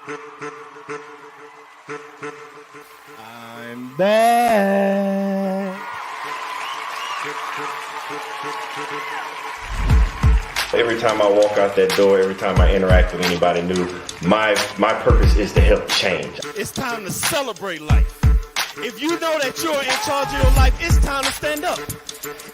I'm back. Every time I walk out that door, every time I interact with anybody new, my purpose is to help change. It's time to celebrate life. If you know that you're in charge of your life, it's time to stand up.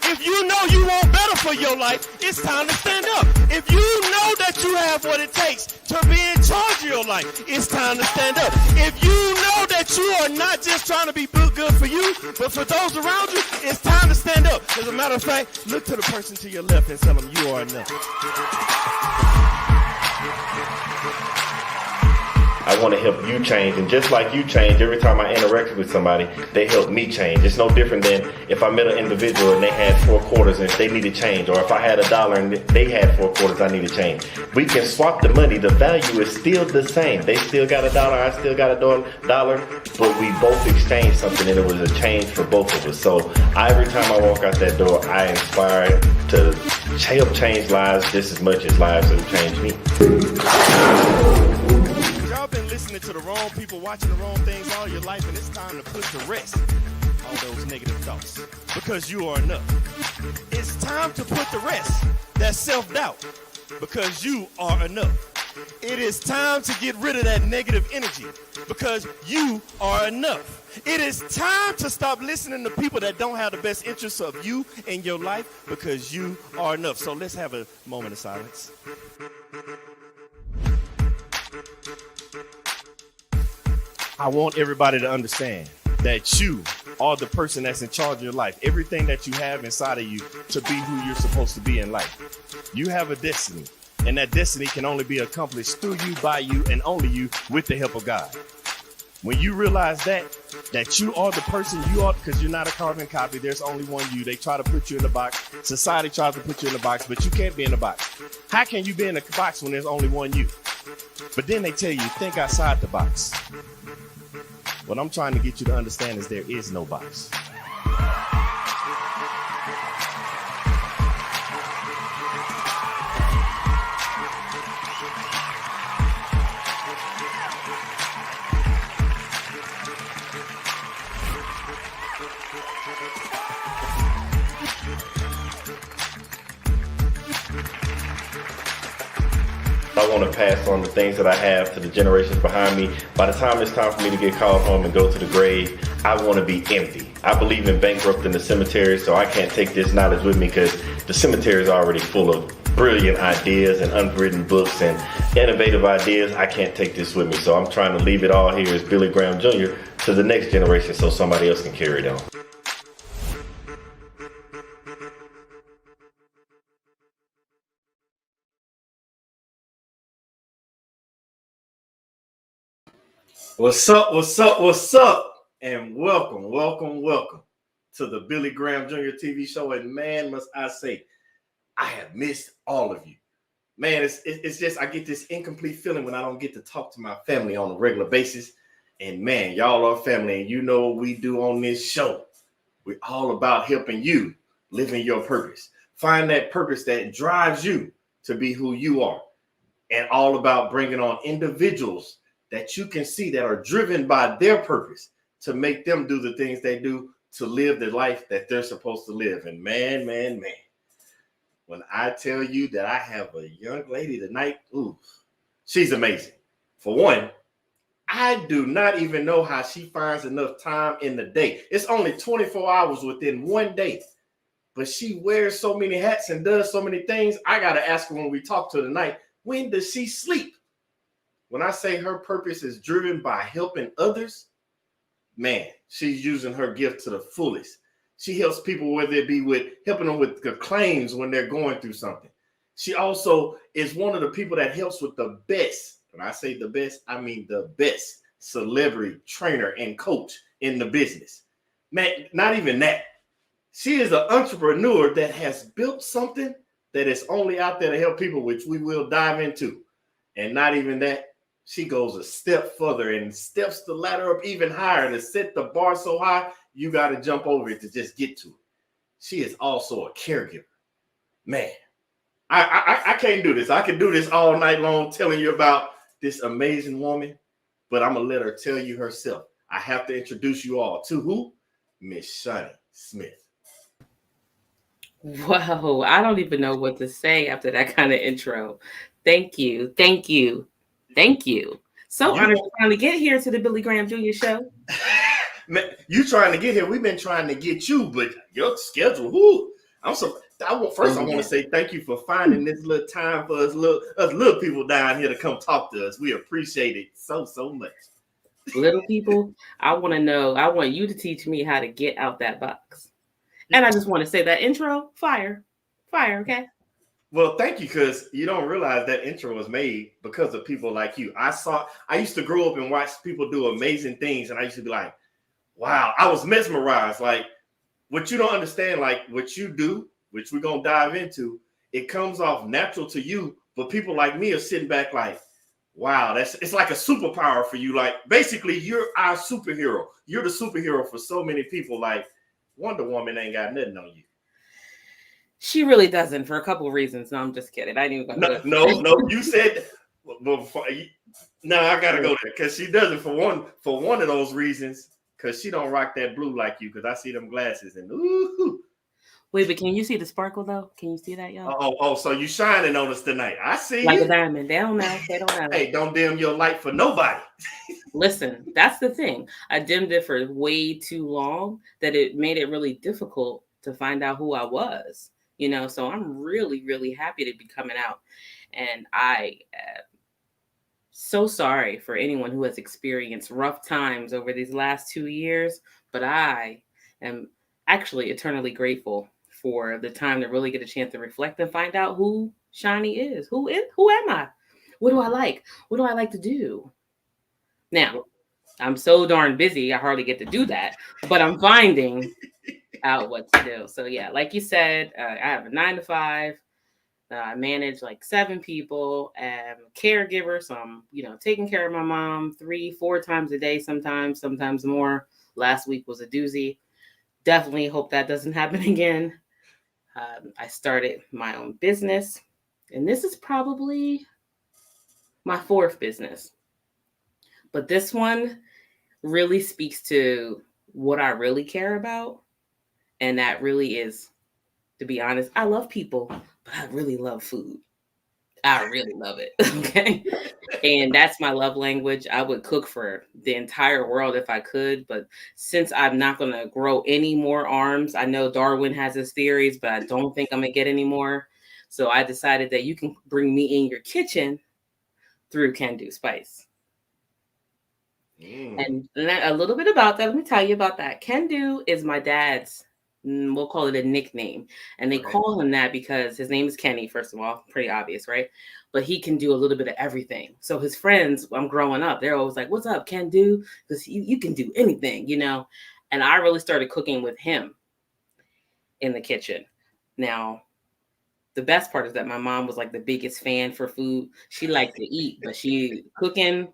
If you know you want better for your life, it's time to stand up. If you know that you have what it takes to be in charge of your life, it's time to stand up. If you know that you are not just trying to be good for you, but for those around you, it's time to stand up. As a matter of fact, look to the person to your left and tell them you are enough. I want to help you change, and just like you change, every time I interact with somebody, they help me change. It's no different than if I met an individual and they had 4 quarters and they needed change, or if I had $1 and they had 4 quarters, I needed change. We can swap the money. The value is still the same. They still got $1, I still got $1, but we both exchanged something, and it was a change for both of us. So every time I walk out that door, I inspire to help change lives just as much as lives have changed me. Y'all been listening to the wrong people, watching the wrong things all your life, and it's time to put to rest all those negative thoughts, because you are enough. It's time to put to rest that self-doubt, because you are enough. It is time to get rid of that negative energy, because you are enough. It is time to stop listening to people that don't have the best interests of you in your life, because you are enough. So let's have a moment of silence. I want everybody to understand that you are the person that's in charge of your life. Everything that you have inside of you to be who you're supposed to be in life. You have a destiny, and that destiny can only be accomplished through you, by you, and only you, with the help of God. When you realize that you are the person you are, because you're not a carbon copy, there's only one you. They try to put you in a box. Society tries to put you in a box, but you can't be in a box. How can you be in a box when there's only one you? But then they tell you, think outside the box. What I'm trying to get you to understand is there is no box. I want to pass on the things that I have to the generations behind me. By the time it's time for me to get called home and go to the grave, I want to be empty. I believe in bankrupting the cemetery, so I can't take this knowledge with me, because the cemetery is already full of brilliant ideas and unwritten books and innovative ideas. I can't take this with me, so I'm trying to leave it all here as Billy Graham Jr. to the next generation so somebody else can carry it on. What's up, what's up, what's up? And welcome to the Billy Graham Jr. TV show. And man, must I say, I have missed all of you. Man, it's just, I get this incomplete feeling when I don't get to talk to my family on a regular basis. And man, y'all are family, and you know what we do on this show. We're all about helping you live in your purpose. Find that purpose that drives you to be who you are. And all about bringing on individuals that you can see that are driven by their purpose to make them do the things they do to live the life that they're supposed to live. And man, when I tell you that I have a young lady tonight, ooh, she's amazing. For one, I do not even know how she finds enough time in the day. It's only 24 hours within one day, but she wears so many hats and does so many things. I got to ask her when we talk to her tonight, when does she sleep? When I say her purpose is driven by helping others, man, she's using her gift to the fullest. She helps people, whether it be with helping them with the claims when they're going through something. She also is one of the people that helps with the best. When I say the best, I mean the best celebrity trainer and coach in the business. Man, not even that. She is an entrepreneur that has built something that is only out there to help people, which we will dive into. And not even that. She goes a step further and steps the ladder up even higher to set the bar so high, you got to jump over it to just get to it. She is also a caregiver. Man, I can't do this. I can do this all night long telling you about this amazing woman, but I'm gonna let her tell you herself. I have to introduce you all to who? Miss Shani Smith. Whoa, I don't even know what to say after that kind of intro. Thank you. Thank you. Thank you. So You honored to finally get here to the Billy Graham Jr. show. Man, you trying to get here? We've been trying to get you, but your schedule. Whoo! I'm so. I want to say thank you for finding this little time for us little people down here to come talk to us. We appreciate it so much. Little people, I want you to teach me how to get out that box. And I just want to say that intro, fire, okay? Well, thank you, because you don't realize that intro was made because of people like you. I used to grow up and watch people do amazing things, and I used to be like, wow, I was mesmerized. Like, what you don't understand, like what you do, which we're gonna dive into, it comes off natural to you, but people like me are sitting back like, wow, it's like a superpower for you. Like, basically, you're our superhero. You're the superhero for so many people. Like, Wonder Woman ain't got nothing on you. She really doesn't, for a couple of reasons. No, I'm just kidding. I ain't even gonna No, you said no, I gotta go there because she doesn't for one of those reasons, because she don't rock that blue like you, because I see them glasses and ooh. Wait, but can you see the sparkle though? Can you see that, y'all? Oh, so you shining on us tonight. I see like you. a diamond. They don't know. Hey, don't dim your light for nobody. Listen, that's the thing. I dimmed it for way too long that it made it really difficult to find out who I was. So I'm really, really happy to be coming out. And I am so sorry for anyone who has experienced rough times over these last 2 years, but I am actually eternally grateful for the time to really get a chance to reflect and find out who Shani is. Who am I? What do I like? What do I like to do? Now, I'm so darn busy, I hardly get to do that, but I'm finding out what to do. So yeah, like you said, I have a 9 to 5. I manage like 7 people. I'm a caregiver, so I'm, taking care of my mom 3-4 times a day, sometimes more. Last week was a doozy. Definitely hope that doesn't happen again. I started my own business, and this is probably my 4th business. But this one really speaks to what I really care about. And that really is, to be honest, I love people, but I really love food. I really love it. Okay. And that's my love language. I would cook for the entire world if I could. But since I'm not going to grow any more arms, I know Darwin has his theories, but I don't think I'm going to get any more. So I decided that you can bring me in your kitchen through Can Do Spice. And a little bit about that. Let me tell you about that. Can Do is my dad's, we'll call it a nickname. And they call him that because his name is Kenny, first of all. Pretty obvious, right? But he can do a little bit of everything. So his friends, I'm growing up, they're always like, what's up, Can Do? Because you can do anything, And I really started cooking with him in the kitchen. Now, the best part is that my mom was like the biggest fan for food. She liked to eat, but she cooking...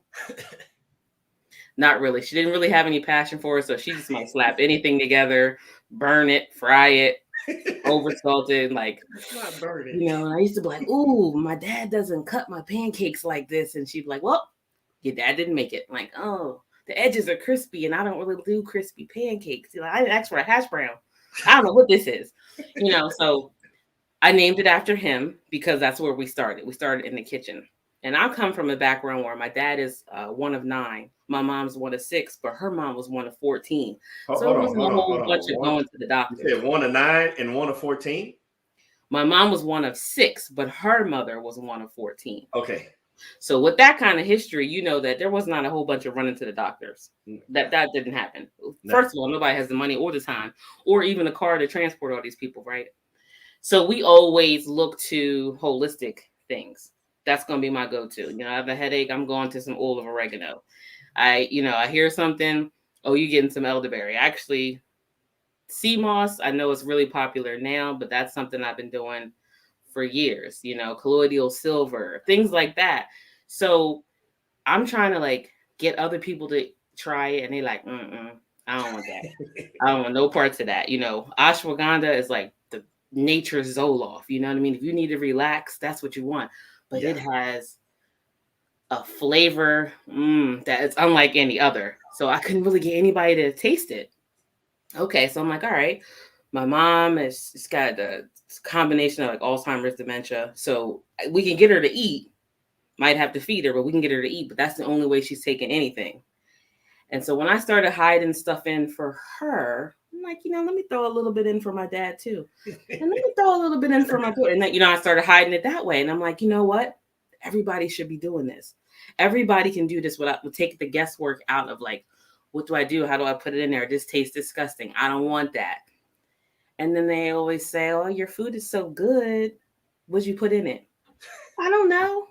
Not really. She didn't really have any passion for it, so she just might slap anything together, burn it, fry it, over salted, like, not burn it. And I used to be like, ooh, my dad doesn't cut my pancakes like this. And she'd be like, well, your dad didn't make it. I'm like, oh, the edges are crispy, and I don't really do crispy pancakes. I didn't ask for a hash brown. I don't know what this is. So I named it after him because that's where we started. We started in the kitchen. And I come from a background where my dad is one of 9. My mom's one of 6, but her mom was one of 14. So it wasn't a whole bunch of going to the doctor. You said 1 of 9 and 1 of 14? My mom was one of 6, but her mother was one of 14. Okay. So with that kind of history, you know that there was not a whole bunch of running to the doctors. That didn't happen. No. First of all, nobody has the money or the time or even the car to transport all these people, right? So we always look to holistic things. That's going to be my go-to. I have a headache, I'm going to some oil of oregano. I hear something, oh, you're getting some elderberry. Actually, sea moss, I know it's really popular now, but that's something I've been doing for years, colloidal silver, things like that. So I'm trying to get other people to try it, and they're like, I don't want that. I don't want no parts of that. Ashwagandha is like the nature Zoloft. You know what I mean? If you need to relax, that's what you want. But it has a flavor that is unlike any other. So I couldn't really get anybody to taste it. Okay, so I'm like, all right, my mom has it's got the combination of like Alzheimer's, dementia, so we can get her to eat. Might have to feed her, but we can get her to eat. But that's the only way she's taking anything. And so when I started hiding stuff in for her, I'm like, let me throw a little bit in for my dad too. And let me throw a little bit in for my daughter. And then, I started hiding it that way. And I'm like, you know what? Everybody should be doing this. Everybody can do this without take the guesswork out of like, what do I do? How do I put it in there? This tastes disgusting. I don't want that. And then they always say, oh, your food is so good. What'd you put in it? I don't know.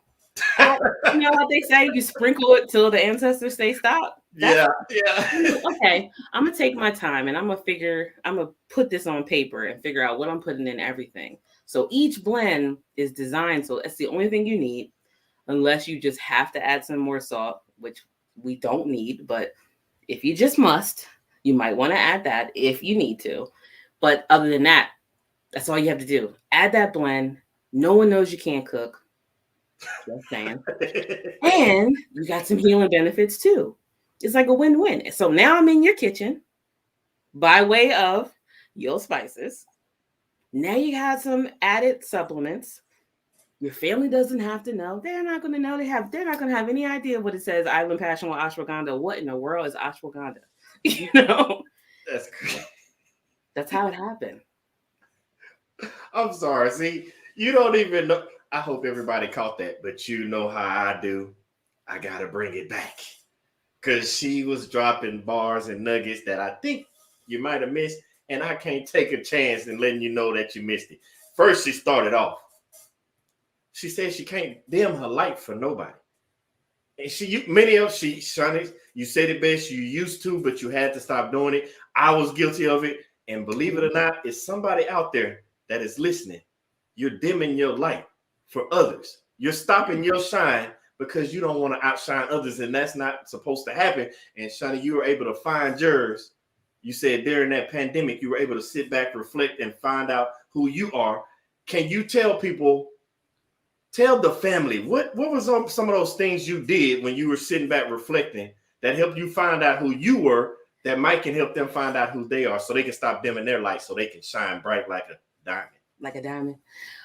You know what they say? You sprinkle it till the ancestors say stop. Yeah. Okay, I'm gonna take my time and I'm gonna put this on paper and figure out what I'm putting in everything. So each blend is designed so that's the only thing you need, unless you just have to add some more salt, which we don't need. But if you just must, you might want to add that if you need to. But other than that, that's all you have to do. Add that blend. No one knows you can't cook. Just saying. And you got some healing benefits too. It's like a win-win. So now I'm in your kitchen by way of your spices. Now you got some added supplements. Your family doesn't have to know. They're not going to know. They're not going to have any idea what it says. Island Passion with ashwagandha. What in the world is ashwagandha? That's crazy. That's how it happened. I'm sorry. See, you don't even know. I hope everybody caught that, but you know how I do. I gotta bring it back because she was dropping bars and nuggets that I think you might have missed, and I can't take a chance in letting you know that you missed it. First, she started off. She said she can't dim her light for nobody, and Shani, you said it best. You used to, but you had to stop doing it. I was guilty of it, and believe it or not, it's somebody out there that is listening. You're dimming your light for others. You're stopping your shine because you don't want to outshine others, and that's not supposed to happen. And Shani, you were able to find yours. You said during that pandemic, you were able to sit back, reflect, and find out who you are. Can you tell people, tell the family, what was some of those things you did when you were sitting back reflecting that helped you find out who you were, that might can help them find out who they are so they can stop dimming their light so they can shine bright like a diamond. Like a diamond.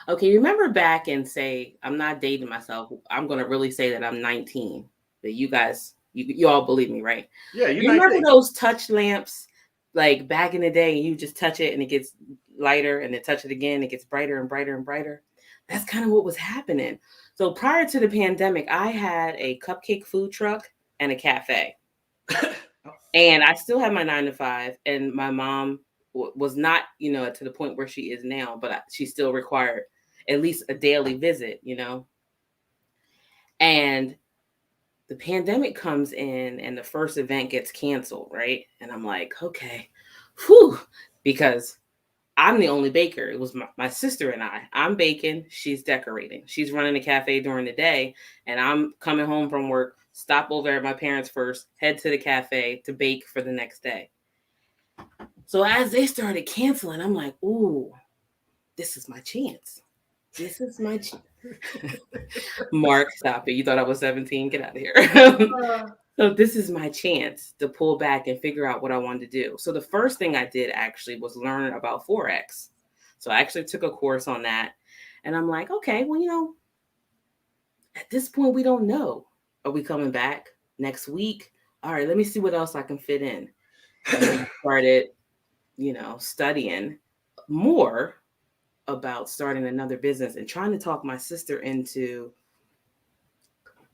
Okay, remember back and say, I'm not dating myself. I'm going to really say that I'm 19. That you guys, you all believe me, right? Yeah, you remember those touch lamps, like back in the day, and you just touch it and it gets lighter, and then touch it again, it gets brighter and brighter and brighter. That's kind of what was happening. So prior to the pandemic, I had a cupcake food truck and a cafe. And I still had my 9 to 5, and my mom was not, to the point where she is now, but she still required at least a daily visit, And the pandemic comes in and the first event gets canceled, right? And I'm like, okay, whew, because I'm the only baker. It was my sister and I. I'm baking, she's decorating. She's running the cafe during the day, and I'm coming home from work, stop over at my parents' first, head to the cafe to bake for the next day. So as they started canceling, I'm like, ooh, this is my chance. This is my chance. Mark, stop it. You thought I was 17? Get out of here. So this is my chance to pull back and figure out what I wanted to do. So the first thing I did actually was learn about Forex. So I actually took a course on that. And I'm like, okay, well, at this point, we don't know. Are we coming back next week? All right, let me see what else I can fit in. And then I started, studying more about starting another business and trying to talk my sister into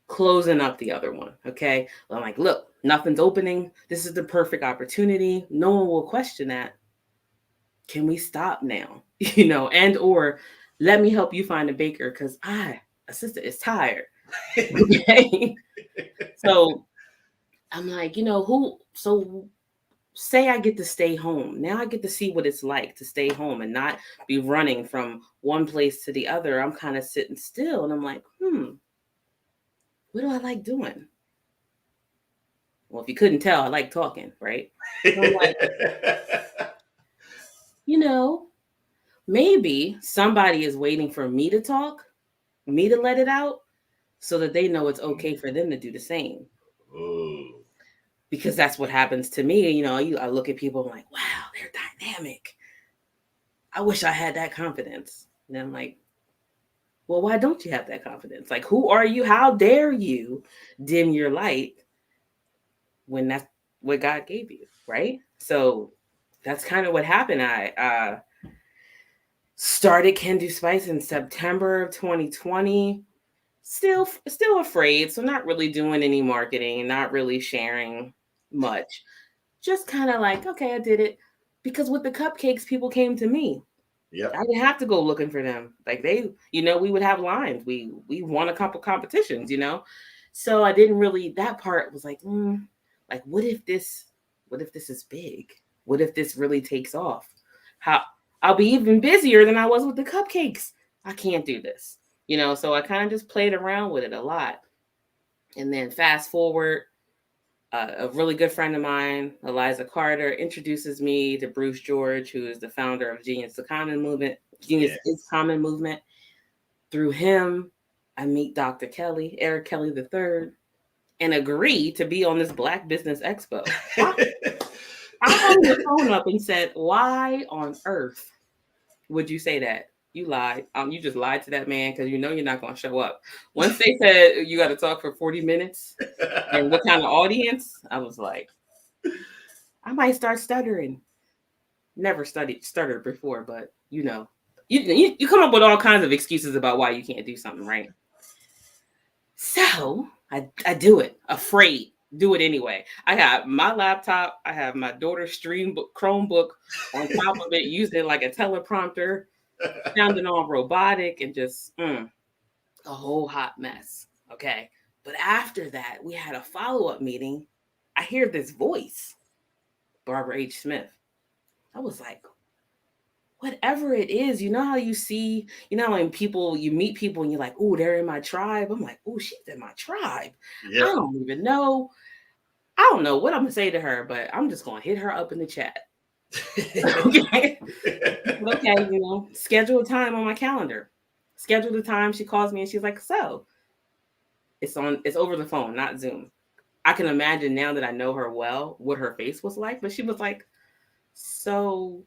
closing up the other one. Okay. I'm like, look, nothing's opening. This is the perfect opportunity. No one will question that. Can we stop now? And or let me help you find a baker because a sister is tired. Okay. So I'm like, so say I get to stay home. Now I get to see what it's like to stay home and not be running from one place to the other. I'm kind of sitting still and I'm like, what do I like doing? Well, if you couldn't tell, I like talking, right? So I'm like, maybe somebody is waiting for me to talk, me to let it out. so that they know it's okay for them to do the same. Ooh. Because that's what happens to me. You know, I look at people, I'm like, wow, they're dynamic. I wish I had that confidence. And I'm like, well, why don't you have that confidence? Like, who are you? How dare you dim your light when that's what God gave you, right? So that's kind of what happened. I started Can Do Spice in September of 2020. Still afraid, so not really doing any marketing, not really sharing much. Just kind of like, okay, I did it. Because with the cupcakes, people came to me. Yep. I didn't have to go looking for them. Like they, we would have lines. We won a couple competitions, So I didn't really. That part was like, like what if this is big? What if this really takes off? How I'll be even busier than I was with the cupcakes. I can't do this, So I kind of just played around with it a lot, and then fast forward. A really good friend of mine, Eliza Carter, introduces me to Bruce George, who is the founder of Genius the Common Movement. Genius is Common Movement. Through him, I meet Dr. Kelly, Eric Kelly III, and agree to be on this Black Business Expo. I hung the phone up and said, "Why on earth would you say that? You lied. You just lied to that man because you're not going to show up." Once they said you got to talk for 40 minutes and what kind of audience, I was like, I might start stuttering. Never stuttered before, but you come up with all kinds of excuses about why you can't do something, right? So I do it, afraid, do it anyway. I have my laptop, I have my daughter's Chromebook on top of it, using it like a teleprompter, sounding all robotic and just a whole hot mess. Okay. But after that, we had a follow-up meeting. I hear this voice, Barbara H. Smith. I was like, whatever it is, how you see, when you meet people and you're like, oh, they're in my tribe. I'm like, oh, she's in my tribe. Yep. I don't even know. I don't know what I'm going to say to her, but I'm just going to hit her up in the chat. Okay. Okay, schedule a time on my calendar. Schedule the time. She calls me and she's like, so it's over the phone, not Zoom. I can imagine now that I know her well, what her face was like, but she was like, so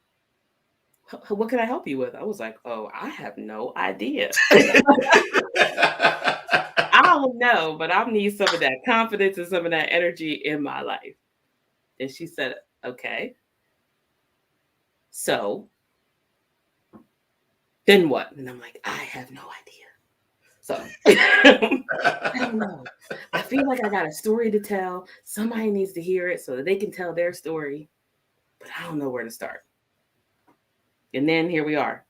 what can I help you with? I was like, oh, I have no idea. I don't know, but I need some of that confidence and some of that energy in my life. And she said, okay. So then what? And I'm like, I have no idea. So I don't know. I feel like I got a story to tell. Somebody needs to hear it so that they can tell their story, but I don't know where to start. And then here we are.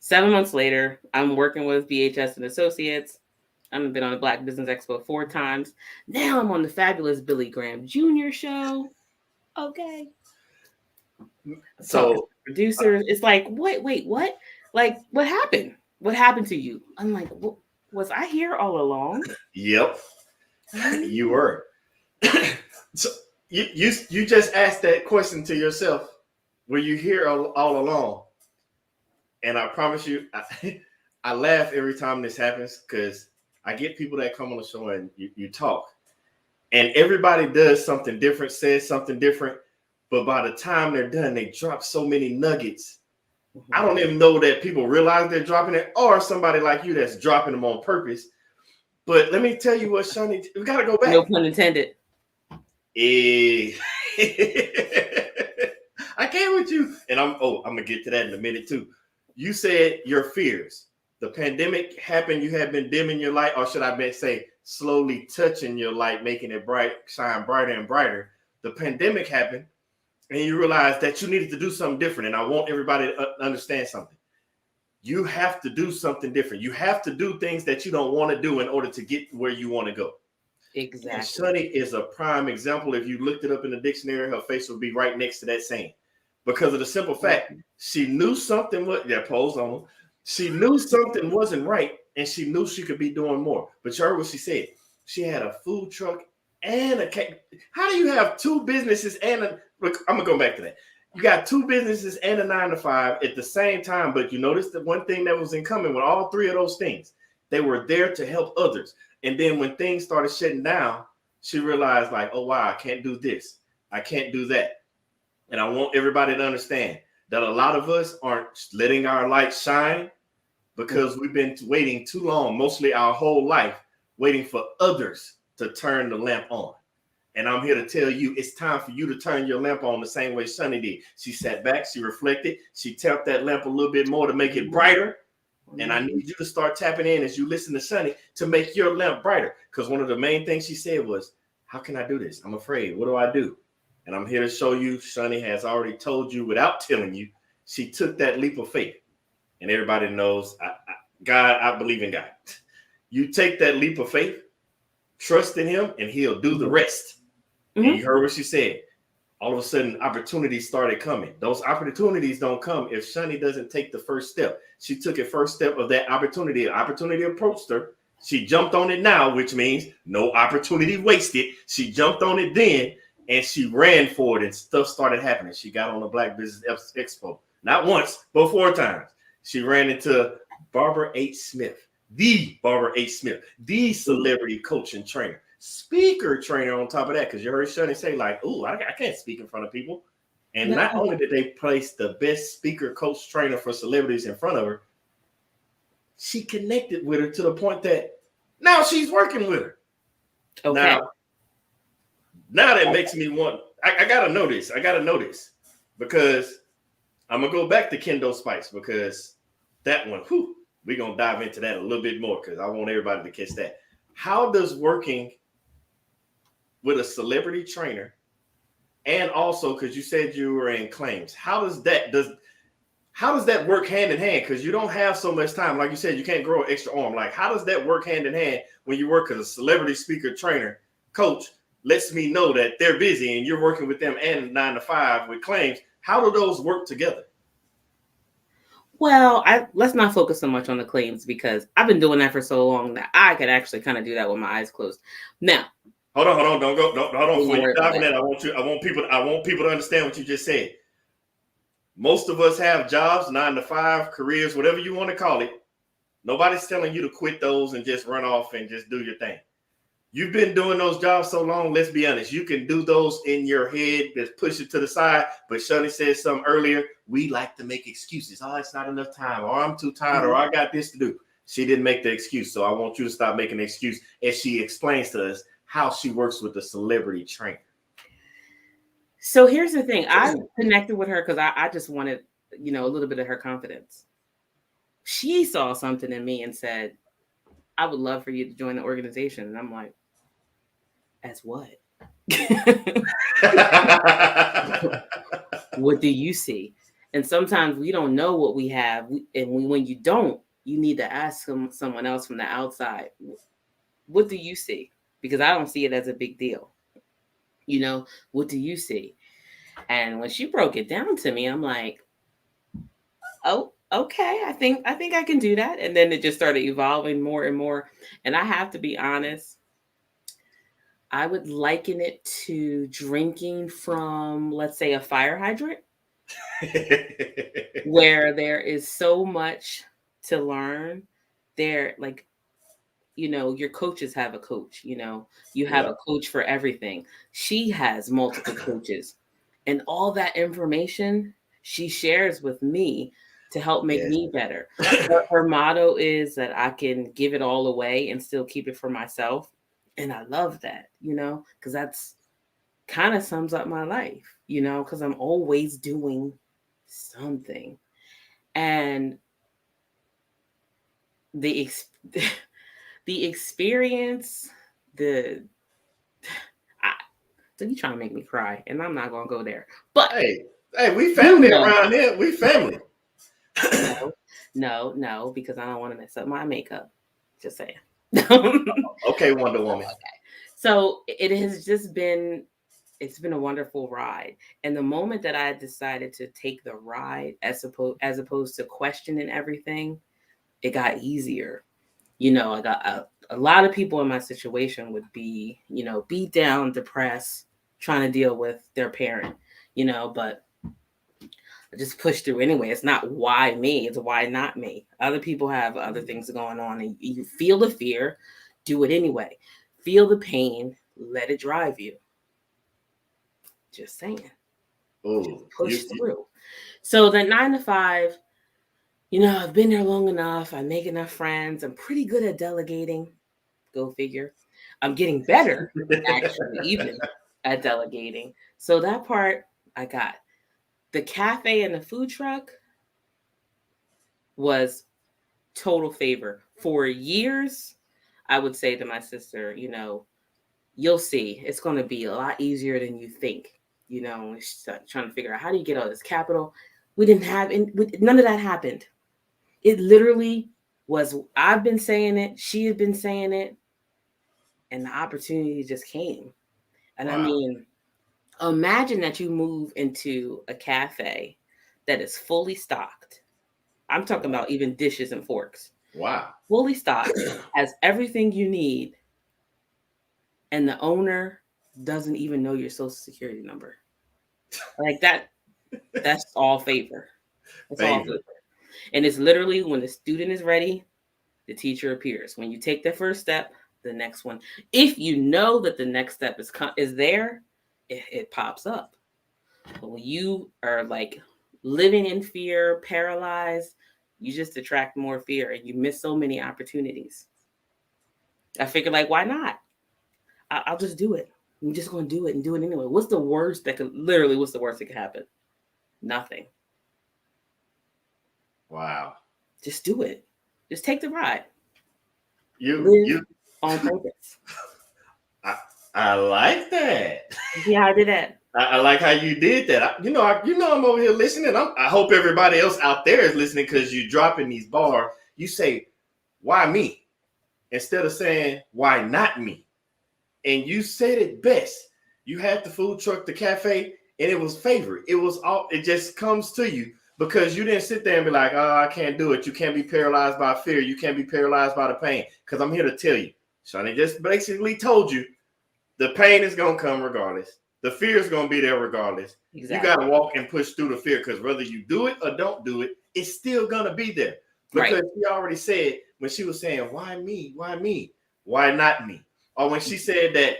7 months later, I'm working with BHS and Associates. I've been on the Black Business Expo 4 times. Now I'm on the fabulous Billy Graham Jr. show. Okay. So producers, it's like, wait, what? Like, what happened? What happened to you? I'm like, was I here all along? Yep, you were. So you just asked that question to yourself. Were you here all along? And I promise you, I laugh every time this happens because I get people that come on the show and you talk. And everybody does something different, says something different. But by the time they're done, they drop so many nuggets. Mm-hmm. I don't even know that people realize they're dropping it, or somebody like you that's dropping them on purpose. But let me tell you what, Shani, we got to go back. No pun intended. I came with you. And I'm going to get to that in a minute too. You said your fears. The pandemic happened. You have been dimming your light, or should I say slowly touching your light, making it shine brighter and brighter. The pandemic happened and you realized that you needed to do something different. And I want everybody to understand something. You have to do something different. You have to do things that you don't want to do in order to get where you want to go. Exactly. And Shani is a prime example. If you looked it up in the dictionary, her face would be right next to that saying. Because of the simple fact, she knew something pose on. She knew something wasn't right, and she knew she could be doing more. But you heard what she said. She had a food truck and a cake. How do you have 2 businesses and look? I'm gonna go back to that. You got 2 businesses and a 9-to-5 at the same time. But you notice the one thing that was in common with all 3 of those things: they were there to help others. And then when things started shutting down, she realized like, oh wow, I can't do this, I can't do that. And I want everybody to understand that a lot of us aren't letting our light shine because we've been waiting too long, mostly our whole life, waiting for others to turn the lamp on. And I'm here to tell you, it's time for you to turn your lamp on the same way Shani did. She sat back, she reflected, she tapped that lamp a little bit more to make it brighter. And I need you to start tapping in as you listen to Shani to make your lamp brighter. Because one of the main things she said was, how can I do this? I'm afraid. What do I do? And I'm here to show you, Shani has already told you without telling you, she took that leap of faith. And everybody knows, I believe in God. You take that leap of faith, trust in him, and he'll do the rest. And you heard what she said. All of a sudden, opportunities started coming. Those opportunities don't come if Shani doesn't take the first step. She took a first step of that opportunity. An opportunity approached her. She jumped on it now, which means no opportunity wasted. She jumped on it then, and she ran for it, and stuff started happening. She got on the Black Business Expo. Not once, but 4 times. She ran into Barbara H. Smith, the Barbara H. Smith, the celebrity coach and trainer, speaker trainer on top of that, because you heard Shani say like, oh, I can't speak in front of people. And not only did they place the best speaker, coach, trainer for celebrities in front of her, she connected with her to the point that now she's working with her. Okay. Now that makes me want, I got to know this. I got to know this because I'm going to go back to Kendo Spice because that one, we're going to dive into that a little bit more because I want everybody to catch that. How does working with a celebrity trainer and also because you said you were in claims, how does that work hand in hand? Because you don't have so much time. Like you said, you can't grow an extra arm. Like, how does that work hand in hand when you work as a celebrity speaker, trainer, coach? Lets me know that they're busy and you're working with them and 9 to 5 with claims. How do those work together? Well, let's not focus so much on the claims because I've been doing that for so long that I could actually kind of do that with my eyes closed. Now, hold on, don't go, hold on. Before you dive in that, I want people to understand what you just said. Most of us have jobs, 9 to 5 careers, whatever you want to call it. Nobody's telling you to quit those and just run off and just do your thing. You've been doing those jobs so long, let's be honest. You can do those in your head, just push it to the side. But Shani said something earlier. We like to make excuses. Oh, it's not enough time, or I'm too tired, or I got this to do. She didn't make the excuse. So I want you to stop making the excuse as she explains to us how she works with the celebrity trainer. So here's the thing. I connected with her because I just wanted, a little bit of her confidence. She saw something in me and said, I would love for you to join the organization. And I'm like, as what? What do you see? And sometimes we don't know what we have. When you don't, you need to ask someone else from the outside, what do you see? Because I don't see it as a big deal. What do you see? And when she broke it down to me, I'm like, oh, okay, I think I can do that. And then it just started evolving more and more. And I have to be honest, I would liken it to drinking from, let's say, a fire hydrant, where there is so much to learn. There, like, your coaches have a coach, you have a coach for everything. She has multiple coaches, and all that information she shares with me to help make me better. Her motto is that I can give it all away and still keep it for myself. And I love that, because that's kind of sums up my life, because I'm always doing something. And the experience, so you trying to make me cry, and I'm not going to go there. But hey, we family around here. We family. No, because I don't want to mess up my makeup. Just saying. Okay, Wonder Woman. Okay. So it has just been, it's been a wonderful ride. And the moment that I decided to take the ride as opposed to questioning everything, it got easier. I got a lot of people in my situation would be, beat down, depressed, trying to deal with their parent, but I just push through anyway. It's not why me, it's why not me. Other people have other things going on, and you feel the fear. Do it anyway. Feel the pain. Let it drive you. Just saying. Oh, Push through. So the 9 to 5, I've been there long enough. I make enough friends. I'm pretty good at delegating. Go figure. I'm getting better, actually, even at delegating. So that part I got. The cafe and the food truck was total favor. For years, I would say to my sister, you'll see, it's going to be a lot easier than you think. She's trying to figure out, how do you get all this capital? We didn't have, none of that happened. It literally was, I've been saying it, she had been saying it, and the opportunity just came. And wow. I mean, imagine that you move into a cafe that is fully stocked. I'm talking about even dishes and forks. Wow. Fully stocked, has everything you need, and the owner doesn't even know your social security number. Like that's all favor. That's all favor. And it's literally, when the student is ready, the teacher appears. When you take the first step, the next one. If you know that the next step is there, it pops up. But when you are like living in fear, paralyzed, you just attract more fear and you miss so many opportunities. I figured, like, why not? I'll just do it. I'm just going to do it and do it anyway. What's the worst that could happen? Nothing. Wow. Just do it. Just take the ride. You on purpose. I like that. Yeah, I did that. I like how you did that. I'm over here listening. I hope everybody else out there is listening, because you're dropping these bars. You say, why me? Instead of saying, why not me? And you said it best. You had the food truck, the cafe, and it was favorite. It just comes to you because you didn't sit there and be like, oh, I can't do it. You can't be paralyzed by fear. You can't be paralyzed by the pain. Because I'm here to tell you. Shani just basically told you the pain is going to come regardless. The fear is going to be there regardless. Exactly. You got to walk and push through the fear, because whether you do it or don't do it, it's still going to be there. Because she already said, when she was saying, why me? Why me? Why not me? Or when she said that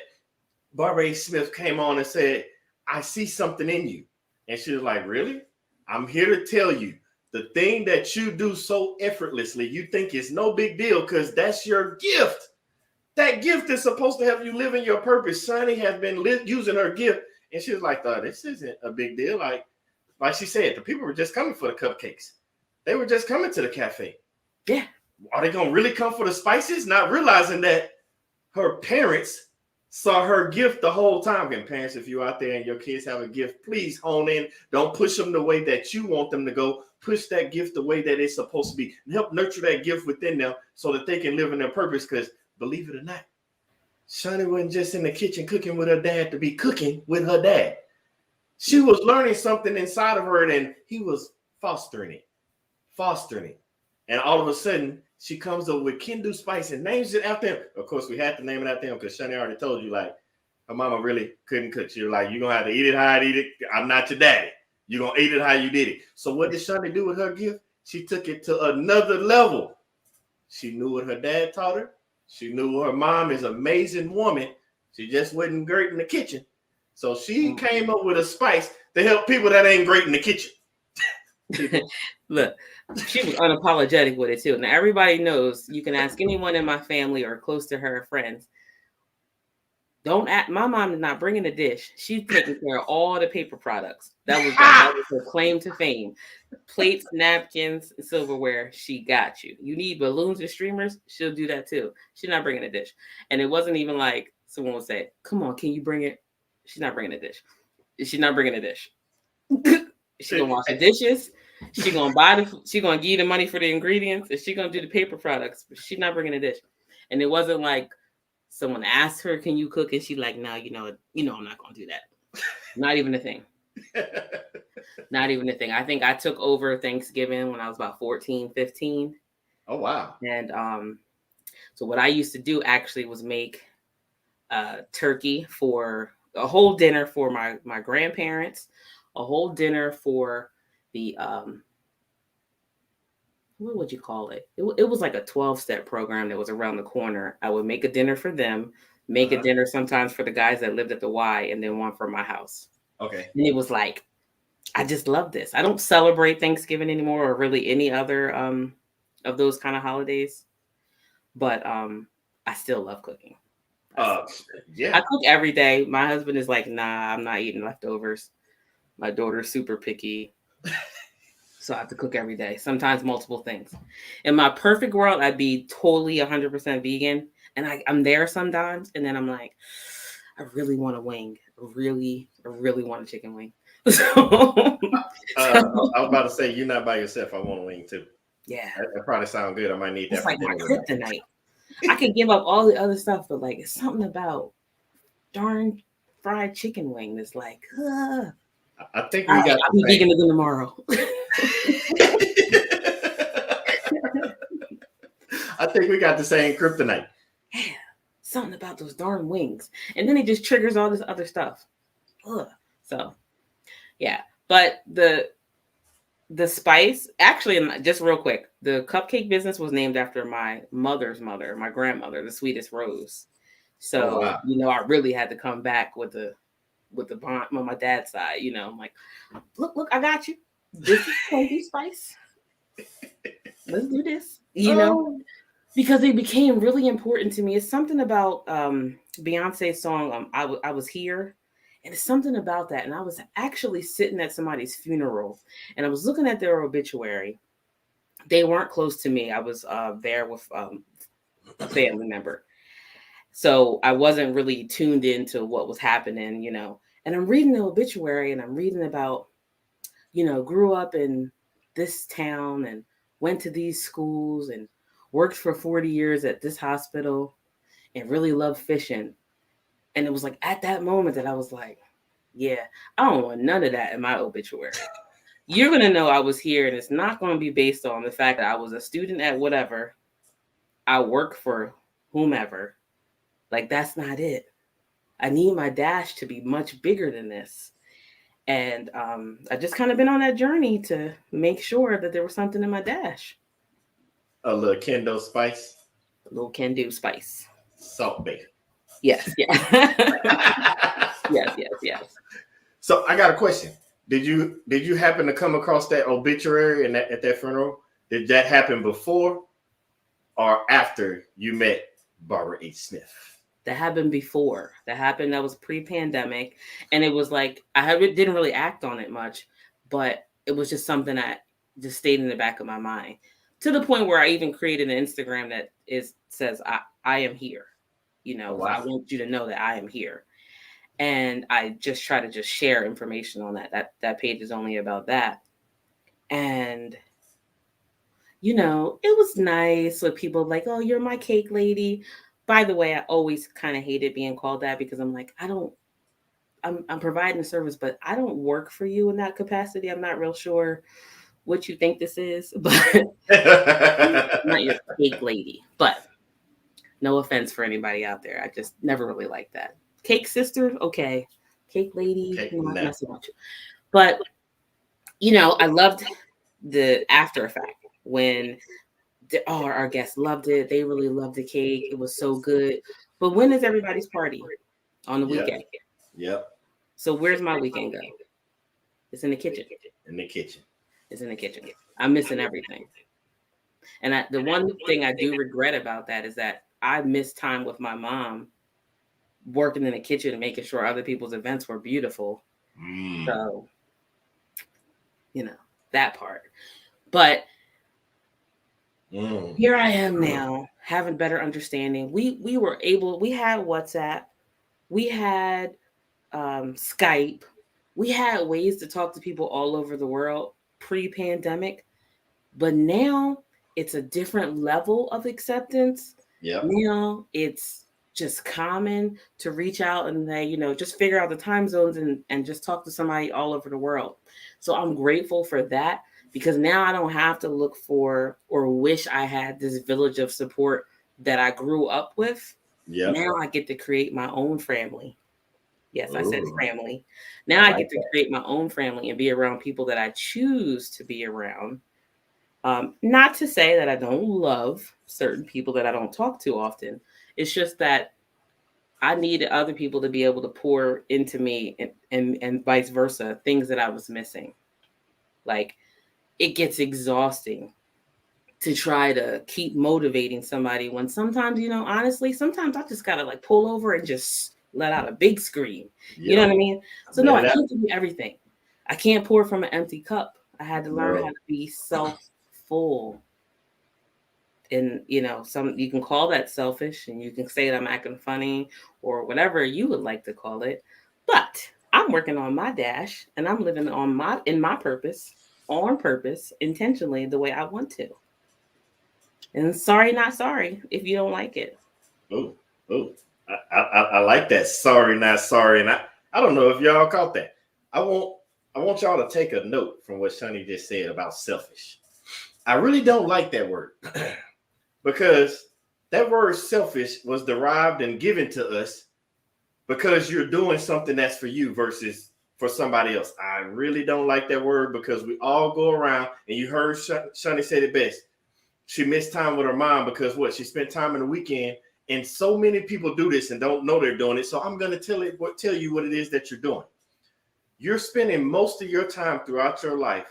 Barbara A. Smith came on and said, I see something in you. And she was like, really? I'm here to tell you, the thing that you do so effortlessly, you think it's no big deal because that's your gift. That gift is supposed to help you live in your purpose. Shani has been using her gift. And she was like, this isn't a big deal. Like she said, the people were just coming for the cupcakes. They were just coming to the cafe. Yeah. Are they going to really come for the spices? Not realizing that her parents saw her gift the whole time. And parents, if you're out there and your kids have a gift, please hone in. Don't push them the way that you want them to go. Push that gift the way that it's supposed to be. And help nurture that gift within them so that they can live in their purpose. Because believe it or not, Shani wasn't just in the kitchen cooking with her dad to be cooking with her dad. She was learning something inside of her, and he was fostering it. And all of a sudden, she comes up with Kendu Spice and names it after him. Of course, we had to name it after him because Shani already told you, like, her mama really couldn't cook. She was like, you're going to have to eat it how I eat it. I'm not your daddy. You're going to eat it how you did it. So what did Shani do with her gift? She took it to another level. She knew what her dad taught her. She knew her mom is an amazing woman. She just wasn't great in the kitchen. So she came up with a spice to help people that ain't great in the kitchen. Look, she was unapologetic with it too. Now everybody knows, you can ask anyone in my family or close to her friends. Don't ask. My mom is not bringing a dish. She's taking care of all the paper products. That was her claim to fame. Plates, napkins, silverware. She got you. You need balloons and streamers. She'll do that too. She's not bringing a dish. And it wasn't even like someone would say, "Come on, can you bring it?" She's not bringing a dish. She's not bringing a dish. She's gonna wash the dishes. She's gonna she's gonna give you the money for the ingredients, and she's gonna do the paper products. But she's not bringing a dish. And it wasn't like someone asked her, "Can you cook?" and she's like, "No, I'm not gonna do that." Not even a thing. Not even a thing. I think I took over Thanksgiving when I was about 14, 15. Oh wow. And so what I used to do actually was make turkey for a whole dinner for my grandparents, a whole dinner for the what would you call it? It was like a 12-step program that was around the corner. I would make a dinner for them, make a dinner sometimes for the guys that lived at the Y, and then one for my house. Okay. And it was like, I just love this. I don't celebrate Thanksgiving anymore or really any other of those kind of holidays, but I still love cooking. I Yeah. cook every day. My husband is like, nah, I'm not eating leftovers. My daughter's super picky. So I have to cook every day, sometimes multiple things. In my perfect world, I'd be totally 100% vegan. And I'm there sometimes. And then I'm like, I really want a wing. I really want a chicken wing. So, I was about to say, you're not by yourself. I want a wing too. yeah. That probably sounds good. I might need that It's for like my dinner. kryptonite. I could give up all the other stuff, but like, it's something about darn fried chicken wing that's like, I think we got. I'll be vegan again tomorrow. I think we got the same kryptonite. Yeah, something about those darn wings, and then it just triggers all this other stuff. Ugh. So, yeah, but the spice, actually, just real quick, the cupcake business was named after my mother's mother, my grandmother, the sweetest Rose. So, wow. I really had to come back with the bond on my dad's side. I'm like, look, I got you. This is baby spice. Let's do this. Because it became really important to me. It's something about Beyonce's song, I Was Here. And it's something about that. And I was actually sitting at somebody's funeral and I was looking at their obituary. They weren't close to me. I was there with a family member. So I wasn't really tuned into what was happening, And I'm reading the obituary and I'm reading about, grew up in this town and went to these schools and worked for 40 years at this hospital and really loved fishing. And it was like at that moment that I was like, yeah, I don't want none of that in my obituary. You're going to know I was here, and it's not going to be based on the fact that I was a student at whatever. I work for whomever. Like, that's not it. I need my dash to be much bigger than this. And I just kind of been on that journey to make sure that there was something in my dash. A little kendo spice. A little can-do spice. Salt Bae. Yes, yeah. yes. So I got a question. Did you happen to come across that obituary at that funeral? Did that happen before or after you met Barbara H. Smith? That happened before. That was pre-pandemic. And it was like, didn't really act on it much, but it was just something that just stayed in the back of my mind. To the point where I even created an Instagram that says, I am here. Wow. So I want you to know that I am here. And I just try to just share information on that. That page is only about that. And, it was nice with people like, oh, you're my cake lady. By the way, I always kind of hated being called that because I'm like, I'm providing a service, but I don't work for you in that capacity. I'm not real sure what you think this is, but I'm not your cake lady. But no offense for anybody out there. I just never really liked that. Cake sister, okay. Cake lady, not messing with you. But, I loved the after effect when our guests loved it. They really loved the cake. It was so good. But when is everybody's party? On the weekend. Yep. So where's my weekend go? It's in the kitchen. In the kitchen. It's in the kitchen. I'm missing everything. And the one thing I do regret about that is that I missed time with my mom working in the kitchen and making sure other people's events were beautiful. So, that part. But here I am now, having better understanding. We had WhatsApp, we had Skype, we had ways to talk to people all over the world pre-pandemic, but now it's a different level of acceptance. Yeah. Now it's just common to reach out and they, just figure out the time zones and just talk to somebody all over the world. So I'm grateful for that because now I don't have to look for or wish I had this village of support that I grew up with. Yeah. Now I get to create my own family. Yes, I said family. Now I get to create my own family and be around people that I choose to be around. Not to say that I don't love certain people that I don't talk to often. It's just that I needed other people to be able to pour into me and vice versa, things that I was missing. Like it gets exhausting to try to keep motivating somebody when sometimes, honestly, sometimes I just gotta like pull over and just let out a big scream. You know Yep. what I mean? So no, Let I it out. can't give you everything. I can't pour from an empty cup. I had to learn how No. to be self full. And some you can call that selfish and you can say that I'm acting funny or whatever you would like to call it. But I'm working on my dash and I'm living in my purpose, on purpose, intentionally the way I want to. And sorry, not sorry if you don't like it. Oh, oh. I like that. Sorry, not sorry. And I don't know if y'all caught that. I want I want y'all to take a note from what Shani just said about selfish. I really don't like that word because that word selfish was derived and given to us because you're doing something that's for you versus for somebody else. I really don't like that word because we all go around and you heard Shani said it best. She missed time with her mom because what? She spent time in the weekend. And so many people do this and don't know they're doing it. So I'm going to tell you what it is that you're doing. You're spending most of your time throughout your life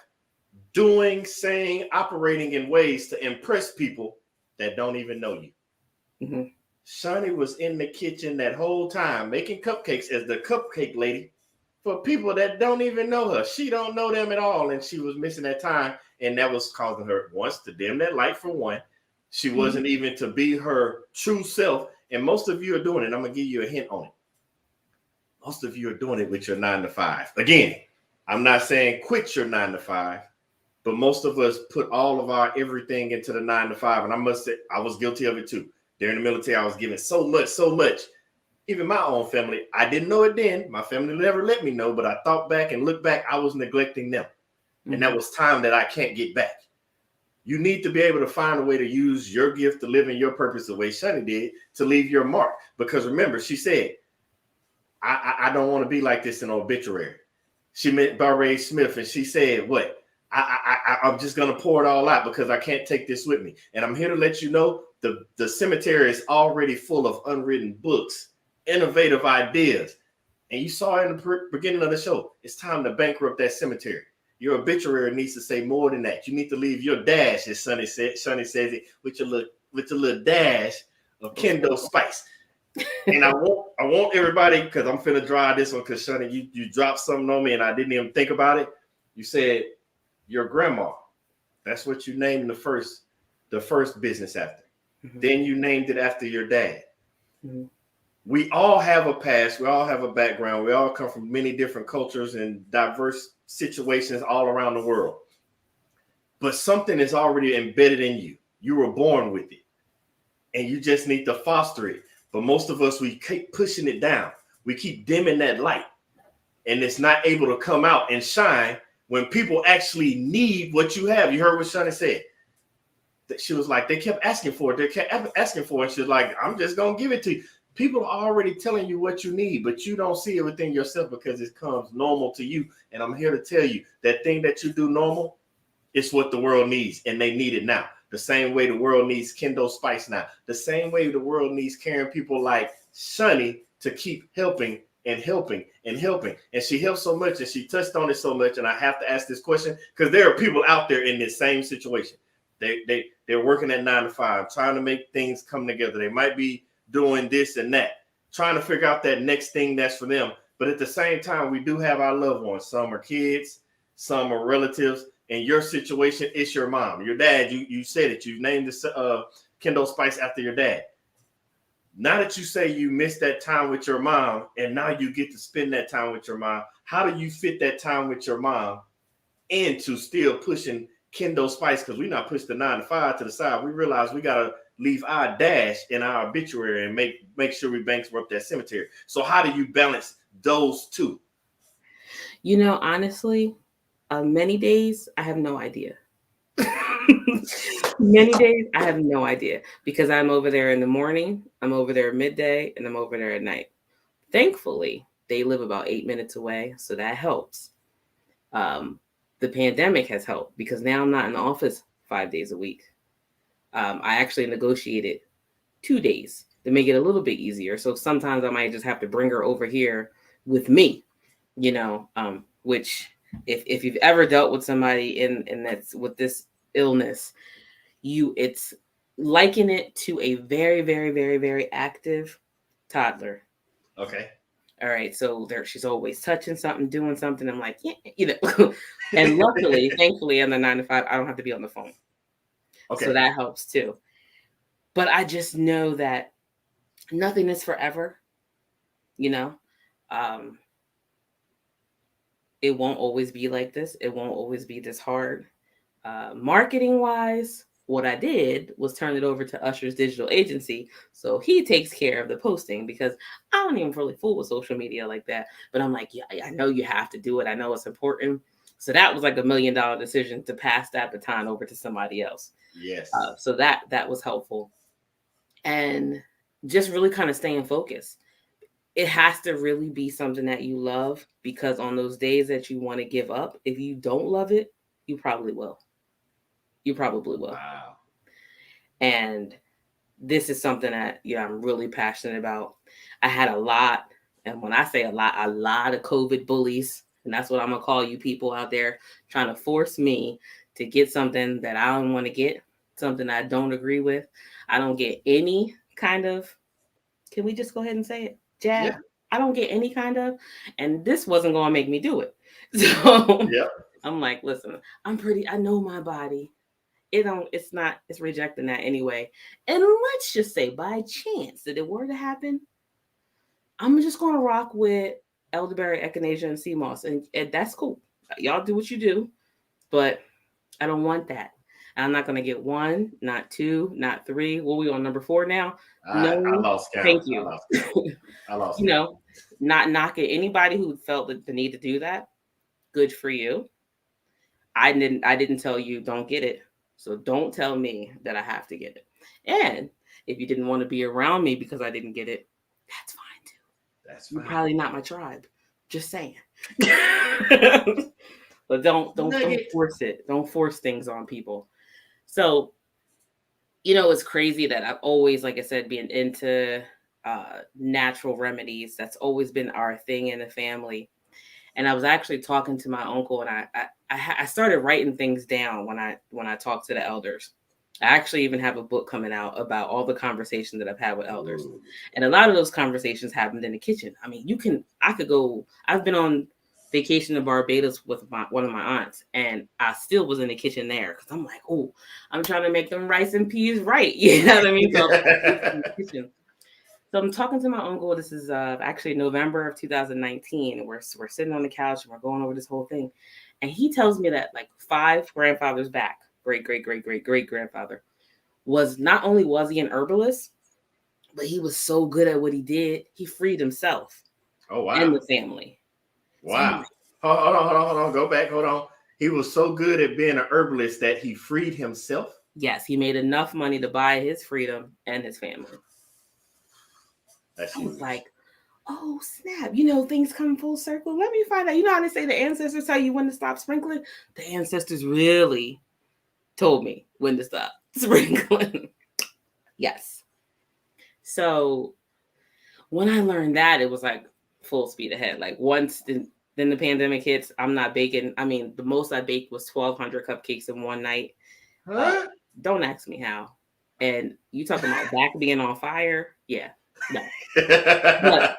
doing, saying, operating in ways to impress people that don't even know you. Mm-hmm. Shani was in the kitchen that whole time making cupcakes as the cupcake lady for people that don't even know her. She don't know them at all, and she was missing that time, and that was causing her once to dim that light for one. She wasn't even to be her true self, and most of you are doing it. I'm gonna give you a hint on it. Most of you are doing it with your 9 to 5. Again, I'm not saying quit your 9 to 5, but most of us put all of our everything into the 9 to 5, and I must say I was guilty of it too. During the military, I was giving so much. Even my own family, I didn't know it then. My family never let me know, but I thought back and looked back, I was neglecting them. Mm-hmm. And that was time that I can't get back. You need to be able to find a way to use your gift to live in your purpose the way Shani did to leave your mark. Because remember, she said, I don't want to be like this in an obituary. She met Barre Smith and she said, what? I'm just going to pour it all out because I can't take this with me. And I'm here to let you know the cemetery is already full of unwritten books, innovative ideas. And you saw in the beginning of the show, it's time to bankrupt that cemetery. Your obituary needs to say more than that. You need to leave your dash, as Shani says it, with your little dash of kendo spice. And I want everybody, because I'm finna draw this one, because Shani, you dropped something on me and I didn't even think about it. You said your grandma. That's what you named the first business after. Mm-hmm. Then you named it after your dad. Mm-hmm. We all have a past. We all have a background. We all come from many different cultures and diverse situations all around the world. But something is already embedded in you. You were born with it. And you just need to foster it. But most of us, we keep pushing it down. We keep dimming that light. And it's not able to come out and shine when people actually need what you have. You heard what Shani said. She was like, they kept asking for it. They kept asking for it. And she was like, I'm just going to give it to you. People are already telling you what you need, but you don't see it within yourself because it comes normal to you. And I'm here to tell you that thing that you do normal, it's what the world needs, and they need it now. The same way the world needs Kendo Spice now. The same way the world needs caring people like Shani to keep helping and helping and helping. And she helped so much and she touched on it so much. And I have to ask this question because there are people out there in this same situation. They're working at 9 to 5, trying to make things come together. They might be doing this and that, trying to figure out that next thing that's for them. But at the same time, we do have our loved ones. Some are kids, some are relatives. In your situation, it's your mom, your dad. You said it. You named this Kendo Spice after your dad. Now that you say you missed that time with your mom, and now you get to spend that time with your mom, how do you fit that time with your mom into still pushing Kendo Spice? Because we not push the 9 to 5 to the side. We realize we gotta leave our dash in our obituary and make sure we bankrupt that cemetery. So how do you balance those two? Honestly, many days I have no idea. Many days I have no idea because I'm over there in the morning, I'm over there at midday, and I'm over there at night. Thankfully, they live about 8 minutes away, so that helps. The pandemic has helped because now I'm not in the office 5 days a week. I actually negotiated 2 days to make it a little bit easier. So sometimes I might just have to bring her over here with me, which if you've ever dealt with somebody in that's with this illness, it's liken it to a very, very, very, very active toddler. Okay. All right. So she's always touching something, doing something. I'm like, yeah. And luckily, thankfully, on the 9 to 5, I don't have to be on the phone. Okay. So that helps too. But I just know that nothing is forever. It won't always be like this. It won't always be this hard. Marketing wise, what I did was turn it over to Usher's digital agency. So he takes care of the posting because I don't even really fool with social media like that. But I'm like, yeah, I know you have to do it. I know it's important. So that was like $1 million decision to pass that baton over to somebody else. Yes. So that was helpful. And just really kind of staying focused. It has to really be something that you love, because on those days that you want to give up, if you don't love it, you probably will. You probably will. Wow. And this is something that I'm really passionate about. I had a lot, and when I say a lot of COVID bullies, and that's what I'm gonna call you people out there trying to force me to get something that I don't want to get, something I don't agree with. I don't get any kind of, can we just go ahead and say it? Jab. Yeah. I don't get any kind of, and this wasn't going to make me do it. So I'm like, listen, I know my body. It's rejecting that anyway. And let's just say by chance that it were to happen, I'm just going to rock with elderberry, echinacea, and sea moss. And that's cool. Y'all do what you do, but I don't want that. I'm not going to get 1, not 2, not 3. What are we on, number 4 now? No, I lost count. Thank you. I lost not knocking anybody who felt the need to do that. Good for you. I didn't tell you don't get it. So don't tell me that I have to get it. And if you didn't want to be around me because I didn't get it, that's fine too. That's fine. You're probably not my tribe. Just saying. But don't force it. Don't force things on people. So, it's crazy that I've always, like I said, been into natural remedies. That's always been our thing in the family. And I was actually talking to my uncle, and I started writing things down when I talked to the elders. I actually even have a book coming out about all the conversations that I've had with elders. Ooh. And a lot of those conversations happened in the kitchen. I mean, I've been on vacation to Barbados with one of my aunts, and I still was in the kitchen there because I'm like, oh, I'm trying to make them rice and peas right. You know what I mean? So I'm in the kitchen. So I'm talking to my uncle. This is actually November of 2019. And we're sitting on the couch and we're going over this whole thing. And he tells me that like 5 grandfathers back, great grandfather, not only was he an herbalist, but he was so good at what he did, he freed himself. Oh, wow. And the family. Wow. Hold on. Go back. Hold on. He was so good at being an herbalist that he freed himself? Yes, he made enough money to buy his freedom and his family. That's I was like, oh, snap. Things come full circle. Let me find out. You know how they say the ancestors tell you when to stop sprinkling? The ancestors really told me when to stop sprinkling. Yes. So when I learned that, it was like full speed ahead. Like once then the pandemic hits, I'm not baking. I mean, the most I baked was 1,200 cupcakes in one night. Huh? Don't ask me how. And you talking about back being on fire? Yeah. No. But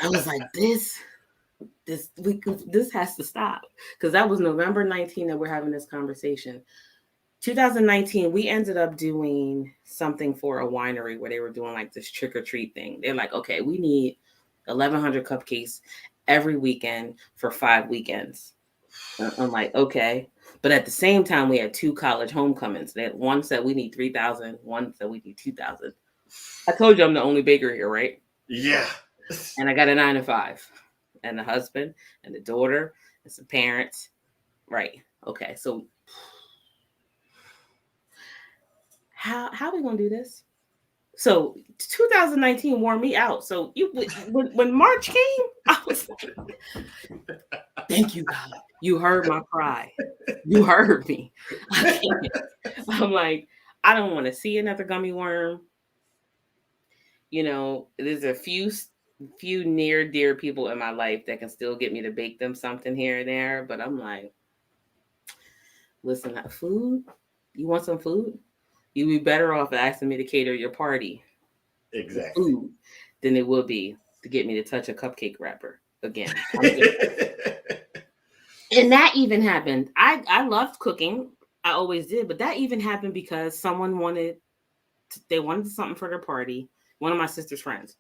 I was like, this has to stop, because that was November 19 that we're having this conversation. 2019, we ended up doing something for a winery where they were doing like this trick or treat thing. They're like, okay, we need 1,100 cupcakes every weekend for 5 weekends. I'm like, okay. But at the same time, we had 2 college homecomings. One said we need 3,000. One said we need 2,000. I told you I'm the only baker here, right? Yeah. And I got a 9 to 5, and the husband and the daughter and some parents. Right. Okay. So how are we gonna do this? So 2019 wore me out. So when March came, I was like, thank you, God. You heard my cry. You heard me. I can't. I'm like, I don't want to see another gummy worm. You know, there's a few near dear people in my life that can still get me to bake them something here and there, but I'm like, listen, food. You want some food? You'd be better off asking me to cater your party with Exactly. food than it would be to get me to touch a cupcake wrapper again. And that even happened. I loved cooking. I always did, but that even happened because someone they wanted something for their party. One of my sister's friends,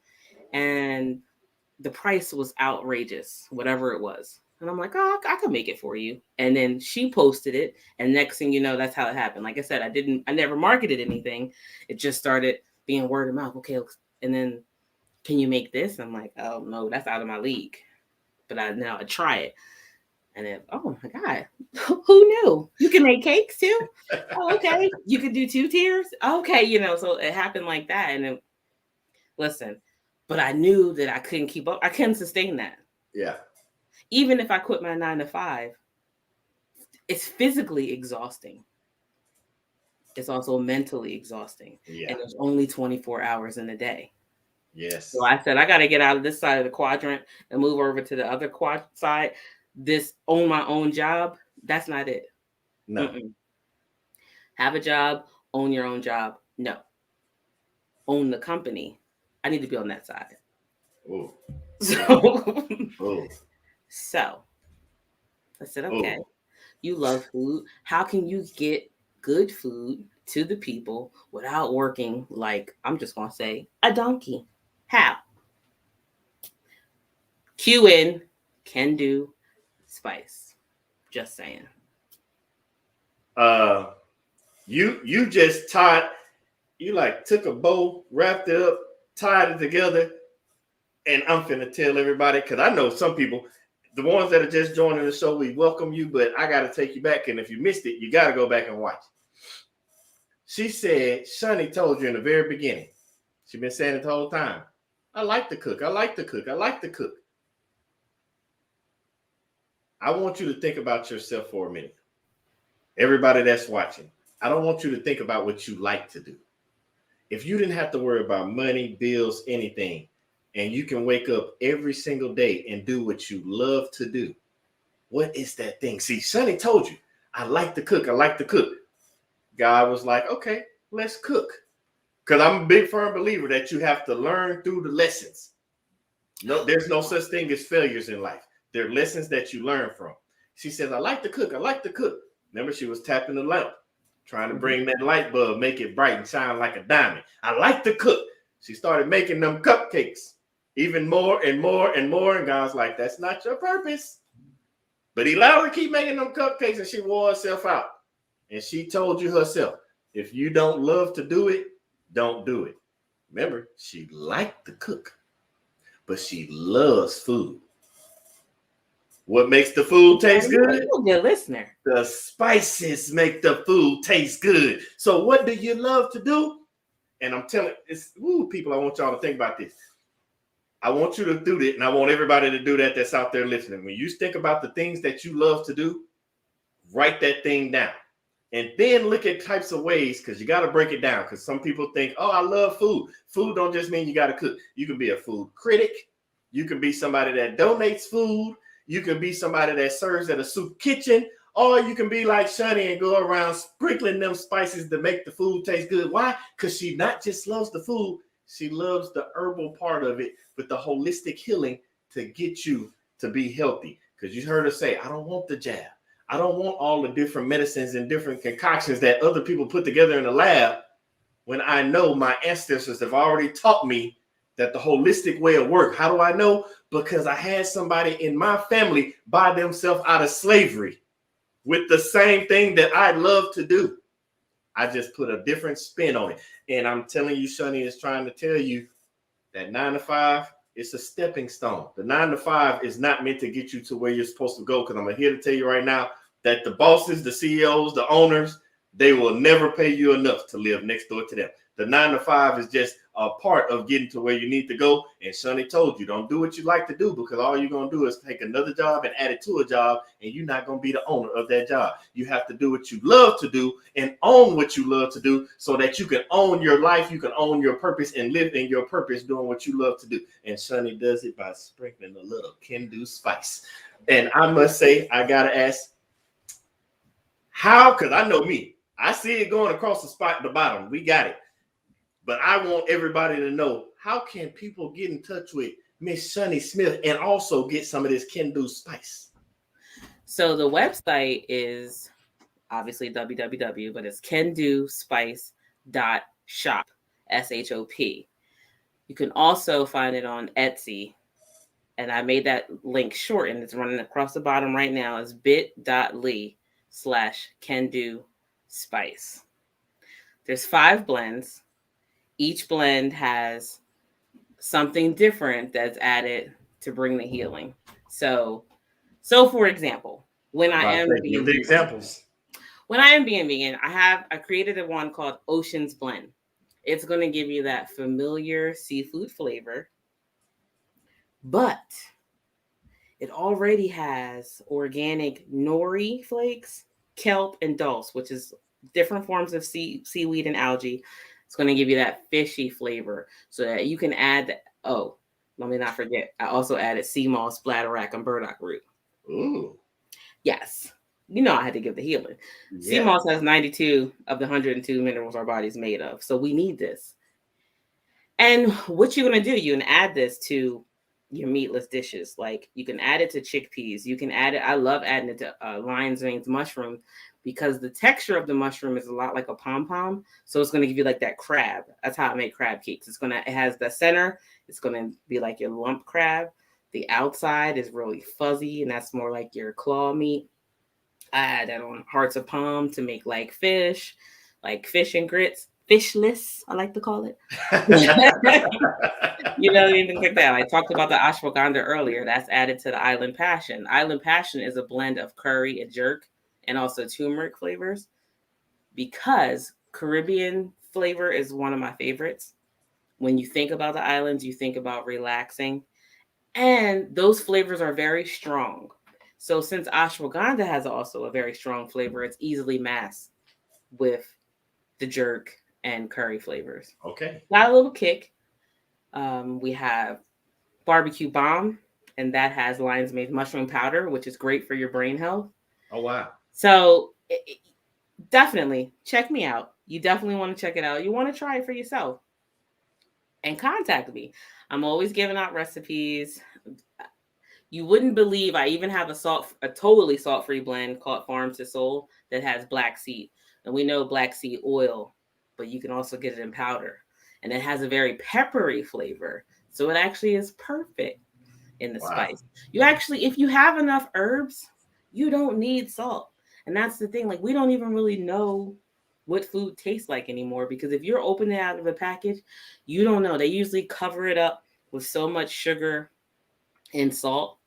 and the price was outrageous, whatever it was. And I'm like, oh, I could make it for you. And then she posted it, and next thing you know, that's how it happened. Like I said, I never marketed anything. It just started being word of mouth. Okay, and then can you make this? I'm like, oh no, that's out of my league. But I try it. And then, oh my God, who knew? You can make cakes too? Oh, okay. You could do 2 tiers? Okay, so it happened like that. And listen, but I knew that I couldn't keep up. I couldn't sustain that. Yeah. Even if I quit my 9 to 5, it's physically exhausting. It's also mentally exhausting. Yeah. And there's only 24 hours in a day. Yes. So I said, I got to get out of this side of the quadrant and move over to the other side. This own my own job, that's not it. No. Mm-mm. Have a job, own your own job. No. Own the company. I need to be on that side. Ooh. So, Ooh. so I said, okay, you love food. How can you get good food to the people without working like, I'm just going to say, a donkey? How? Q in, can do, spice. Just saying. You just took a bow, wrapped it up, tied it together, and I'm finna tell everybody, because I know some people, the ones that are just joining the show, we welcome you, but I got to take you back, and if you missed it, you got to go back and watch. She said, Shani told you in the very beginning, she's been saying it the whole time, I like to cook, I like to cook, I like to cook. I want you to think about yourself for a minute. Everybody that's watching, I don't want you to think about what you like to do. If you didn't have to worry about money, bills, anything, and you can wake up every single day and do what you love to do, what is that thing? See, Shani told you, I like to cook, I like to cook. God was like, okay, let's cook. Because I'm a big firm believer that you have to learn through the lessons. No, there's no such thing as failures in life. There are lessons that you learn from. She says, I like to cook, I like to cook. Remember, she was tapping the lamp, trying to bring that light bulb, make it bright and shine like a diamond. I like to cook. She started making them cupcakes, even more and more and more. And God's like, that's not your purpose. But he allowed her to keep making them cupcakes, and she wore herself out. And she told you herself, if you don't love to do it, don't do it. Remember, she liked to cook, but she loves food. What makes the food taste good? You're a good listener. The spices make the food taste good. So what do you love to do? And I'm telling people, I want y'all to think about this. I want you to do it, and I want everybody to do that that's out there listening. When you think about the things that you love to do, write that thing down. And then look at types of ways, because you got to break it down. Because some people think, oh, I love food. Food don't just mean you got to cook. You can be a food critic. You can be somebody that donates food. You can be somebody that serves at a soup kitchen, or you can be like Shani and go around sprinkling them spices to make the food taste good. Why? Because she not just loves the food, she loves the herbal part of it with the holistic healing to get you to be healthy. Because you heard her say, I don't want the jab. I don't want all the different medicines and different concoctions that other people put together in the lab, when I know my ancestors have already taught me that the holistic way of work. How do I know? Because I had somebody in my family buy themselves out of slavery with the same thing that I love to do. I just put a different spin on it. And I'm telling you, Shani is trying to tell you that 9 to 5, it's a stepping stone. The 9 to 5 is not meant to get you to where you're supposed to go. Because I'm here to tell you right now that the bosses, the CEOs, the owners, they will never pay you enough to live next door to them. The 9 to 5 is just a part of getting to where you need to go. And Shani told you, don't do what you like to do, because all you're going to do is take another job and add it to a job, and you're not going to be the owner of that job. You have to do what you love to do and own what you love to do, so that you can own your life, you can own your purpose, and live in your purpose doing what you love to do. And Shani does it by sprinkling a little can-do spice. And I must say, I got to ask, how? Because I know me. I see it going across the bottom. We got it. But I want everybody to know, how can people get in touch with Miss Shani Smith and also get some of this can-do spice? So the website is obviously www, but it's candospice.shop, SHOP. You can also find it on Etsy. And I made that link short, and it's running across the bottom right now. Is bit.ly/candospice. There's 5 blends. Each blend has something different that's added to bring the healing. So for example, when I am being vegan, I created a one called Ocean's Blend. It's going to give you that familiar seafood flavor, but it already has organic nori flakes, kelp, and dulse, which is different forms of seaweed and algae. It's going to give you that fishy flavor, so that you can add let me not forget, I also added sea moss, bladderwrack, and burdock root. Ooh. Yes. You know I had to give the healing. Yeah. Sea moss has 92 of the 102 minerals our body's made of. So we need this. And what you're going to do, you can add this to your meatless dishes. Like, you can add it to chickpeas. You can add it. I love adding it to lion's veins mushroom, because the texture of the mushroom is a lot like a pom-pom. So it's going to give you like that crab. That's how I make crab cakes. It has the center. It's going to be like your lump crab. The outside is really fuzzy, and that's more like your claw meat. I add that on hearts of palm to make like fish and grits. Fishless, I like to call it. Anything like that. I talked about the ashwagandha earlier. That's added to the Island Passion. Island Passion is a blend of curry and jerk and also turmeric flavors, because Caribbean flavor is one of my favorites. When you think about the islands, you think about relaxing, and those flavors are very strong. So since ashwagandha has also a very strong flavor, it's easily masked with the jerk and curry flavors. Okay. Got a little kick. We have barbecue bomb, and that has lion's mane mushroom powder, which is great for your brain health. Oh, wow. So definitely check me out. You definitely want to check it out. You want to try it for yourself, and contact me. I'm always giving out recipes. You wouldn't believe I even have a totally salt-free blend called Farm to Soul that has black seed. And we know black seed oil, but you can also get it in powder. And it has a very peppery flavor. So it actually is perfect in the spice. You actually, if you have enough herbs, you don't need salt. And that's the thing. Like, we don't even really know what food tastes like anymore, because if you're opening it out of a package, you don't know. They usually cover it up with so much sugar and salt.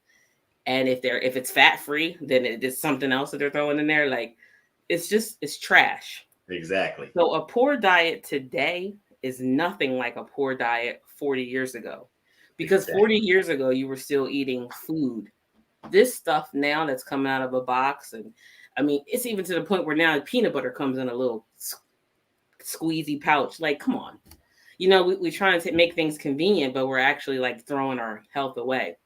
And if it's fat free, then it's something else that they're throwing in there. Like, it's trash. Exactly. So a poor diet today is nothing like a poor diet 40 years ago. Because 40 years ago, you were still eating food. This stuff now that's coming out of a box, and I mean, it's even to the point where now peanut butter comes in a little squeezy pouch. Like, come on. We're trying to make things convenient, but we're actually like throwing our health away.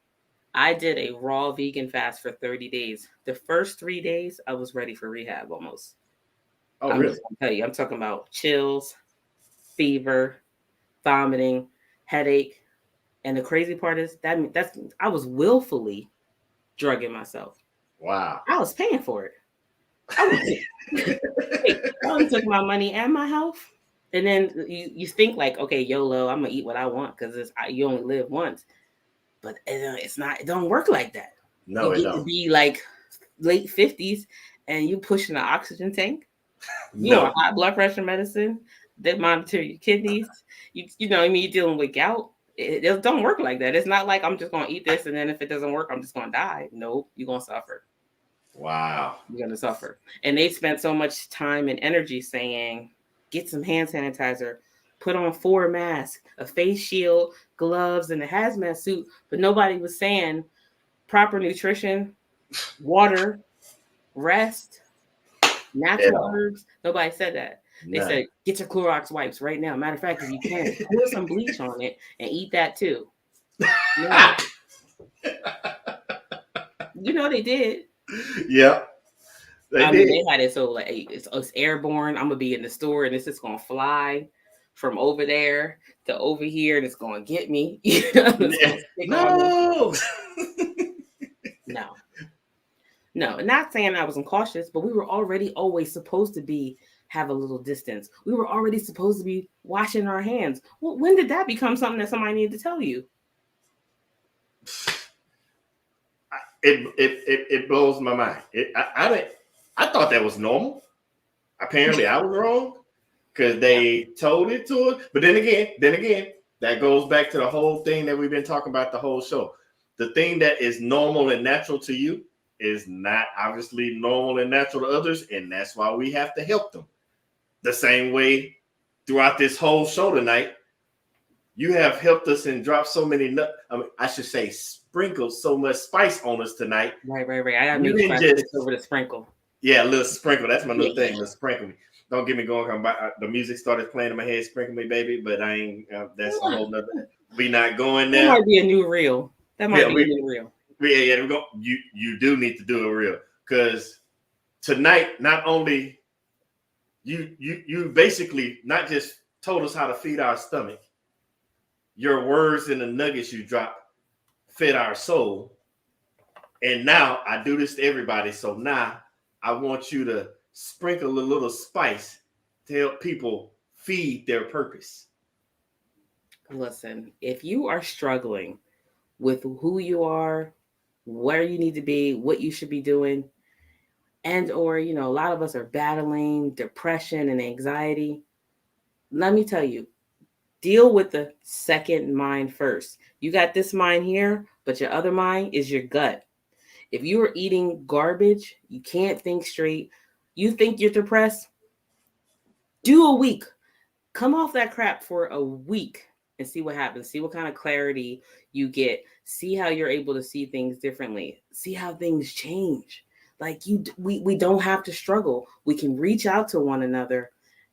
I did a raw vegan fast for 30 days. The first 3 days, I was ready for rehab almost. Oh, I'm really? just gonna tell you, I'm talking about chills, fever, vomiting, headache. And the crazy part is I was willfully drugging myself. Wow. I was paying for it. I only took my money and my health. And then you think like, okay, YOLO, I'm gonna eat what I want because you only live once. But it's not. It don't work like that. No, you get to be like late 50s and you pushing an oxygen tank. You on high blood pressure medicine that monitor your kidneys. You know what I mean? You're dealing with gout. It don't work like that. It's not like I'm just gonna eat this and then if it doesn't work, I'm just gonna die. Nope, you're gonna suffer. Wow. You're gonna suffer. And they spent so much time and energy saying, get some hand sanitizer, put on 4 masks, a face shield, gloves, and a hazmat suit, but nobody was saying proper nutrition, water, rest, At natural all. herbs. Nobody said that. They None. said, get your Clorox wipes right now. Matter of fact, if you can, pour some bleach on it and eat that too. No. You know they did. Yep. They I mean, did. they had it so like it's airborne. I'm gonna be in the store and this is gonna fly from over there to over here and it's gonna get me. It's gonna stick on me. No. No. No, not saying I wasn't cautious, but we were already always supposed to have a little distance. We were already supposed to be washing our hands. Well, when did that become something that somebody needed to tell you? It blows my mind. I thought that was normal. Apparently, I was wrong because they told it to us. But then again, that goes back to the whole thing that we've been talking about the whole show. The thing that is normal and natural to you is not obviously normal and natural to others, and that's why we have to help them. The same way throughout this whole show tonight, you have helped us and dropped so many I should say sprinkled so much spice on us tonight. Right. I gotta make sure I switch over to sprinkle. Yeah, a little sprinkle. That's my new thing. Little sprinkle me. Don't get me going. The music started playing in my head. Sprinkle me, baby. But I ain't. That's a whole nother. We not going there. That might be a new reel. That might be a new reel. Yeah. We go. You do need to do a reel because tonight, not only you basically not just told us how to feed our stomach. Your words and the nuggets you drop fed our soul. And now I do this to everybody. So now I want you to sprinkle a little spice to help people feed their purpose. Listen, if you are struggling with who you are, where you need to be, what you should be doing, and or, a lot of us are battling depression and anxiety, let me tell you, deal with the second mind first. You got this mind here, but your other mind is your gut. If you are eating garbage, you can't think straight, you think you're depressed, do a week. Come off that crap for a week and see what happens. See what kind of clarity you get. See how you're able to see things differently. See how things change. Like we don't have to struggle. We can reach out to one another,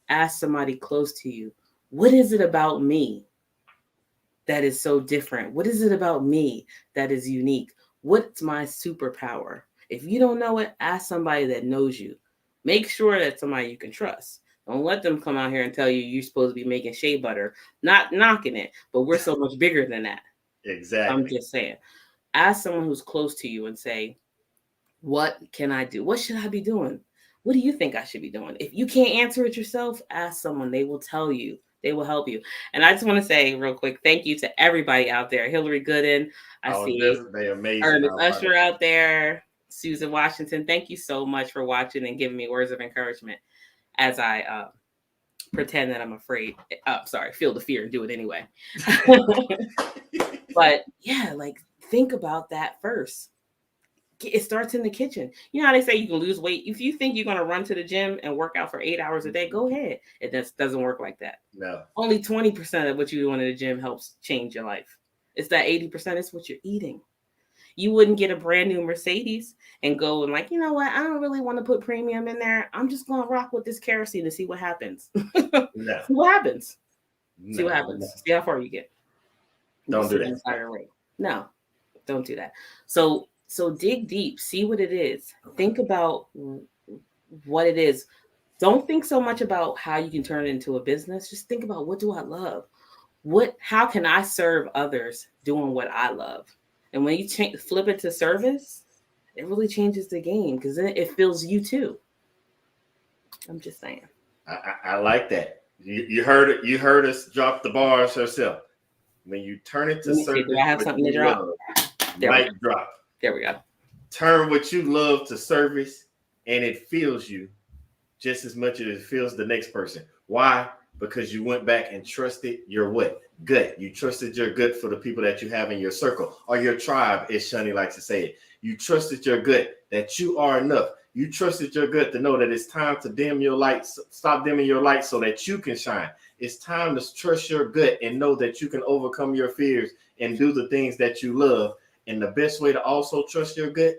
ask somebody close to you. What is it about me that is so different? What is it about me that is unique? What's my superpower? If you don't know it, ask somebody that knows you. Make sure that's somebody you can trust. Don't let them come out here and tell you you're supposed to be making shea butter. Not knocking it, but we're so much bigger than that. Exactly. I'm just saying. Ask someone who's close to you and say, what can I do? What should I be doing? What do you think I should be doing? If you can't answer it yourself, ask someone. They will tell you. They will help you. And I just want to say real quick, thank you to everybody out there. Hillary Gooden. I see Ernest Usher out there. Susan Washington. Thank you so much for watching and giving me words of encouragement as I pretend that I'm afraid. Feel the fear and do it anyway. But yeah, think about that first. It starts in the kitchen. You know how they say you can lose weight? If you think you're going to run to the gym and work out for 8 hours a day, go ahead. It just doesn't work like that. No. Only 20% of what you're doing in the gym helps change your life. It's that 80% is what you're eating. You wouldn't get a brand new Mercedes and go and you know what? I don't really want to put premium in there. I'm just going to rock with this kerosene to see what happens. No. See what happens. No. See what happens. No. See how far you get. Don't do that. No, don't do that. So dig deep, see what it is. Think about what it is. Don't think so much about how you can turn it into a business. Just think about, what do I love? How can I serve others doing what I love? And when you flip it to service, it really changes the game because then it fills you too. I'm just saying. I like that. You heard it. You heard us drop the bars herself. When you turn it to service, do I have something to drop? Mic drop. There we go. Turn what you love to service, and it fills you just as much as it fills the next person. Why? Because you went back and trusted your what? Gut. You trusted your gut for the people that you have in your circle or your tribe, as Shani likes to say it. You trusted your gut that you are enough. You trusted your gut to know that it's time to dim your light, stop dimming your light so that you can shine. It's time to trust your gut and know that you can overcome your fears and do the things that you love. And the best way to also trust your gut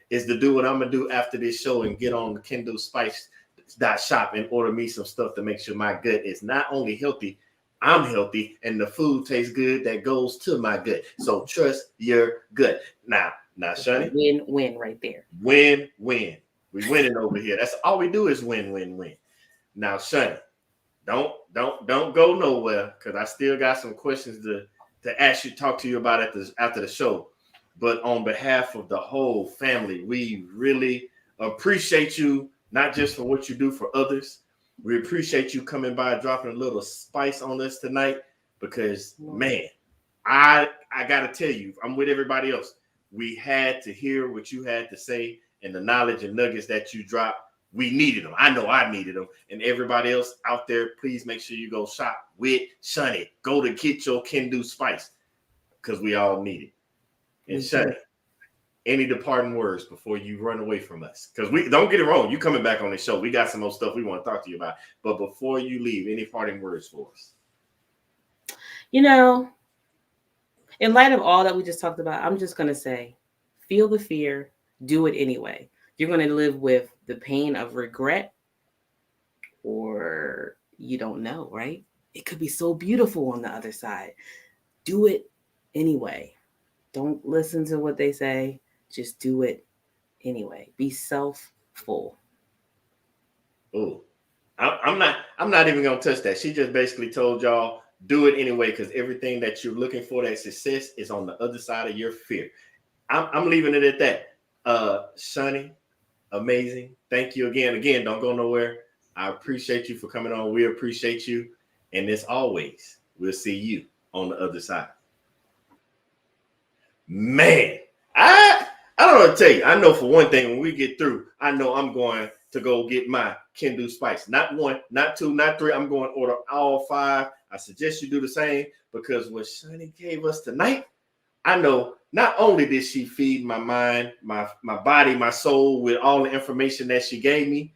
is to do what I'm gonna do after this show and get on the KindleSpice.shop and order me some stuff to make sure my gut is not only healthy, I'm healthy, and the food tastes good that goes to my gut. So trust your gut. Now, Shani. Win-win right there. Win-win. We winning over here. That's all we do is win-win-win. Now, Shani, don't go nowhere because I still got some questions to ask you, talk to you about after the show. But on behalf of the whole family, we really appreciate you, not just for what you do for others. We appreciate you coming by, dropping a little spice on us tonight because, man, I got to tell you, I'm with everybody else. We had to hear what you had to say and the knowledge and nuggets that you dropped. We needed them. I know I needed them. And everybody else out there, please make sure you go shop with Shani. Go to get your Kendu Spice because we all need it. And Shani, any departing words before you run away from us? Because we don't get it wrong. You coming back on the show. We got some more stuff we want to talk to you about. But before you leave, any parting words for us? You know, in light of all that we just talked about, I'm just going to say, feel the fear, do it anyway. You're going to live with the pain of regret, or you don't know, right? It could be so beautiful on the other side. Do it anyway. Don't listen to what they say. Just do it anyway. Be self-full. Oh, I'm not even gonna touch that. She just basically told y'all do it anyway because everything that you're looking for, that success, is on the other side of your fear. I'm leaving it at that. Shani, amazing. Thank you again. Again, don't go nowhere. I appreciate you for coming on. We appreciate you, and as always, we'll see you on the other side. Man, I don't know what to tell you. I know for one thing, when we get through, I know I'm going to go get my Kendu Spice. Not one, not two, not three. I'm going to order all 5. I suggest you do the same because what Shani gave us tonight, I know not only did she feed my mind, my body, my soul with all the information that she gave me,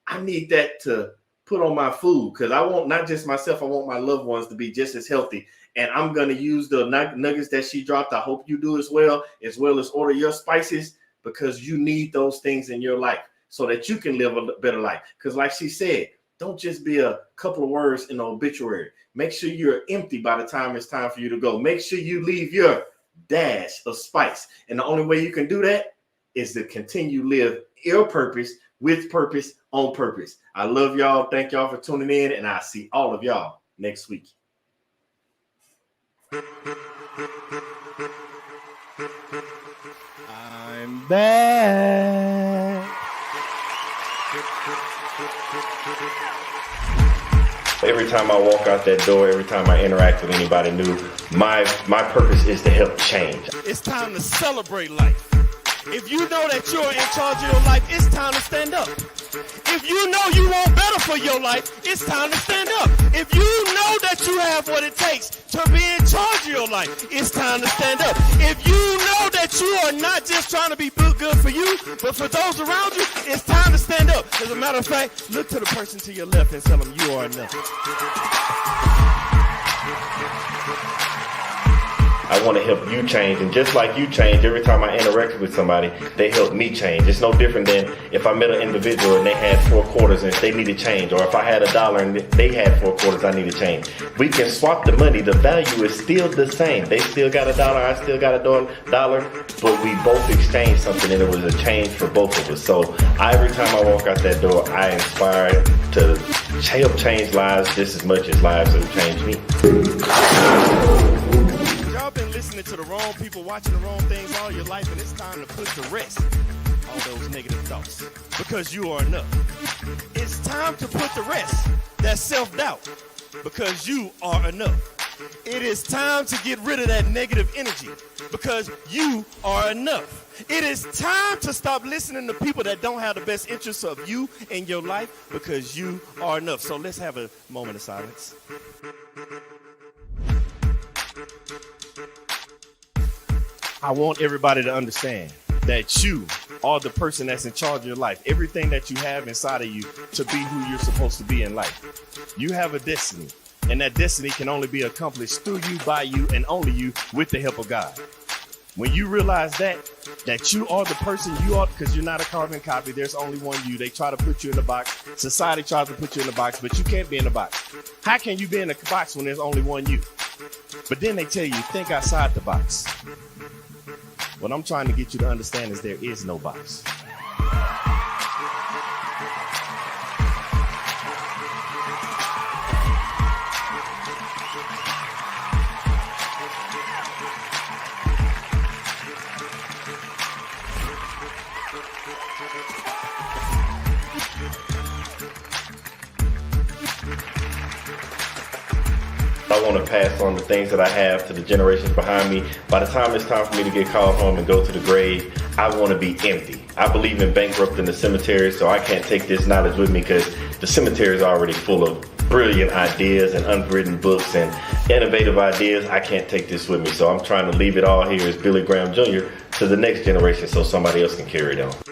I need that to put on my food because I want not just myself, I want my loved ones to be just as healthy. And I'm going to use the nuggets that she dropped. I hope you do as well as order your spices because you need those things in your life so that you can live a better life. Because like she said, don't just be a couple of words in the obituary. Make sure you're empty by the time it's time for you to go. Make sure you leave your dash of spice. And the only way you can do that is to continue live your purpose with purpose on purpose. I love y'all. Thank y'all for tuning in. And I'll see all of y'all next week. I'm back. Every time I walk out that door, every time I interact with anybody new, my purpose is to help change. It's time to celebrate life. If you know that you're in charge of your life, it's time to stand up. If you know you want better for your life, it's time to stand up. If you know that you have what it takes to be in charge of your life, it's time to stand up. If you know that you are not just trying to be good for you, but for those around you, it's time to stand up. As a matter of fact, look to the person to your left and tell them you are enough. I want to help you change, and just like you change, every time I interact with somebody, they help me change. It's no different than if I met an individual and they had 4 quarters and they needed change, or if I had $1 and they had 4 quarters, I need to change. We can swap the money. The value is still the same. They still got $1, I still got $1, but we both exchanged something and it was a change for both of us. So every time I walk out that door, I inspire to help change lives just as much as lives have changed me. Y'all been listening to the wrong people, watching the wrong things all your life, and it's time to put to rest all those negative thoughts because you are enough. It's time to put to rest that self-doubt because you are enough. It is time to get rid of that negative energy because you are enough. It is time to stop listening to people that don't have the best interests of you in your life because you are enough. So let's have a moment of silence. I want everybody to understand that you are the person that's in charge of your life. Everything that you have inside of you to be who you're supposed to be in life. You have a destiny. And that destiny can only be accomplished through you, by you, and only you with the help of God. When you realize that you are the person you are, because you're not a carbon copy, there's only one you. They try to put you in the box. Society tries to put you in the box, but you can't be in the box. How can you be in the box when there's only one you? But then they tell you, think outside the box. What I'm trying to get you to understand is there is no box. I want to pass on the things that I have to the generations behind me. By the time it's time for me to get called home and go to the grave, I want to be empty. I believe in bankrupting the cemetery, so I can't take this knowledge with me because the cemetery is already full of brilliant ideas and unwritten books and innovative ideas. I can't take this with me, so I'm trying to leave it all here as Billy Graham Jr. to the next generation so somebody else can carry it on.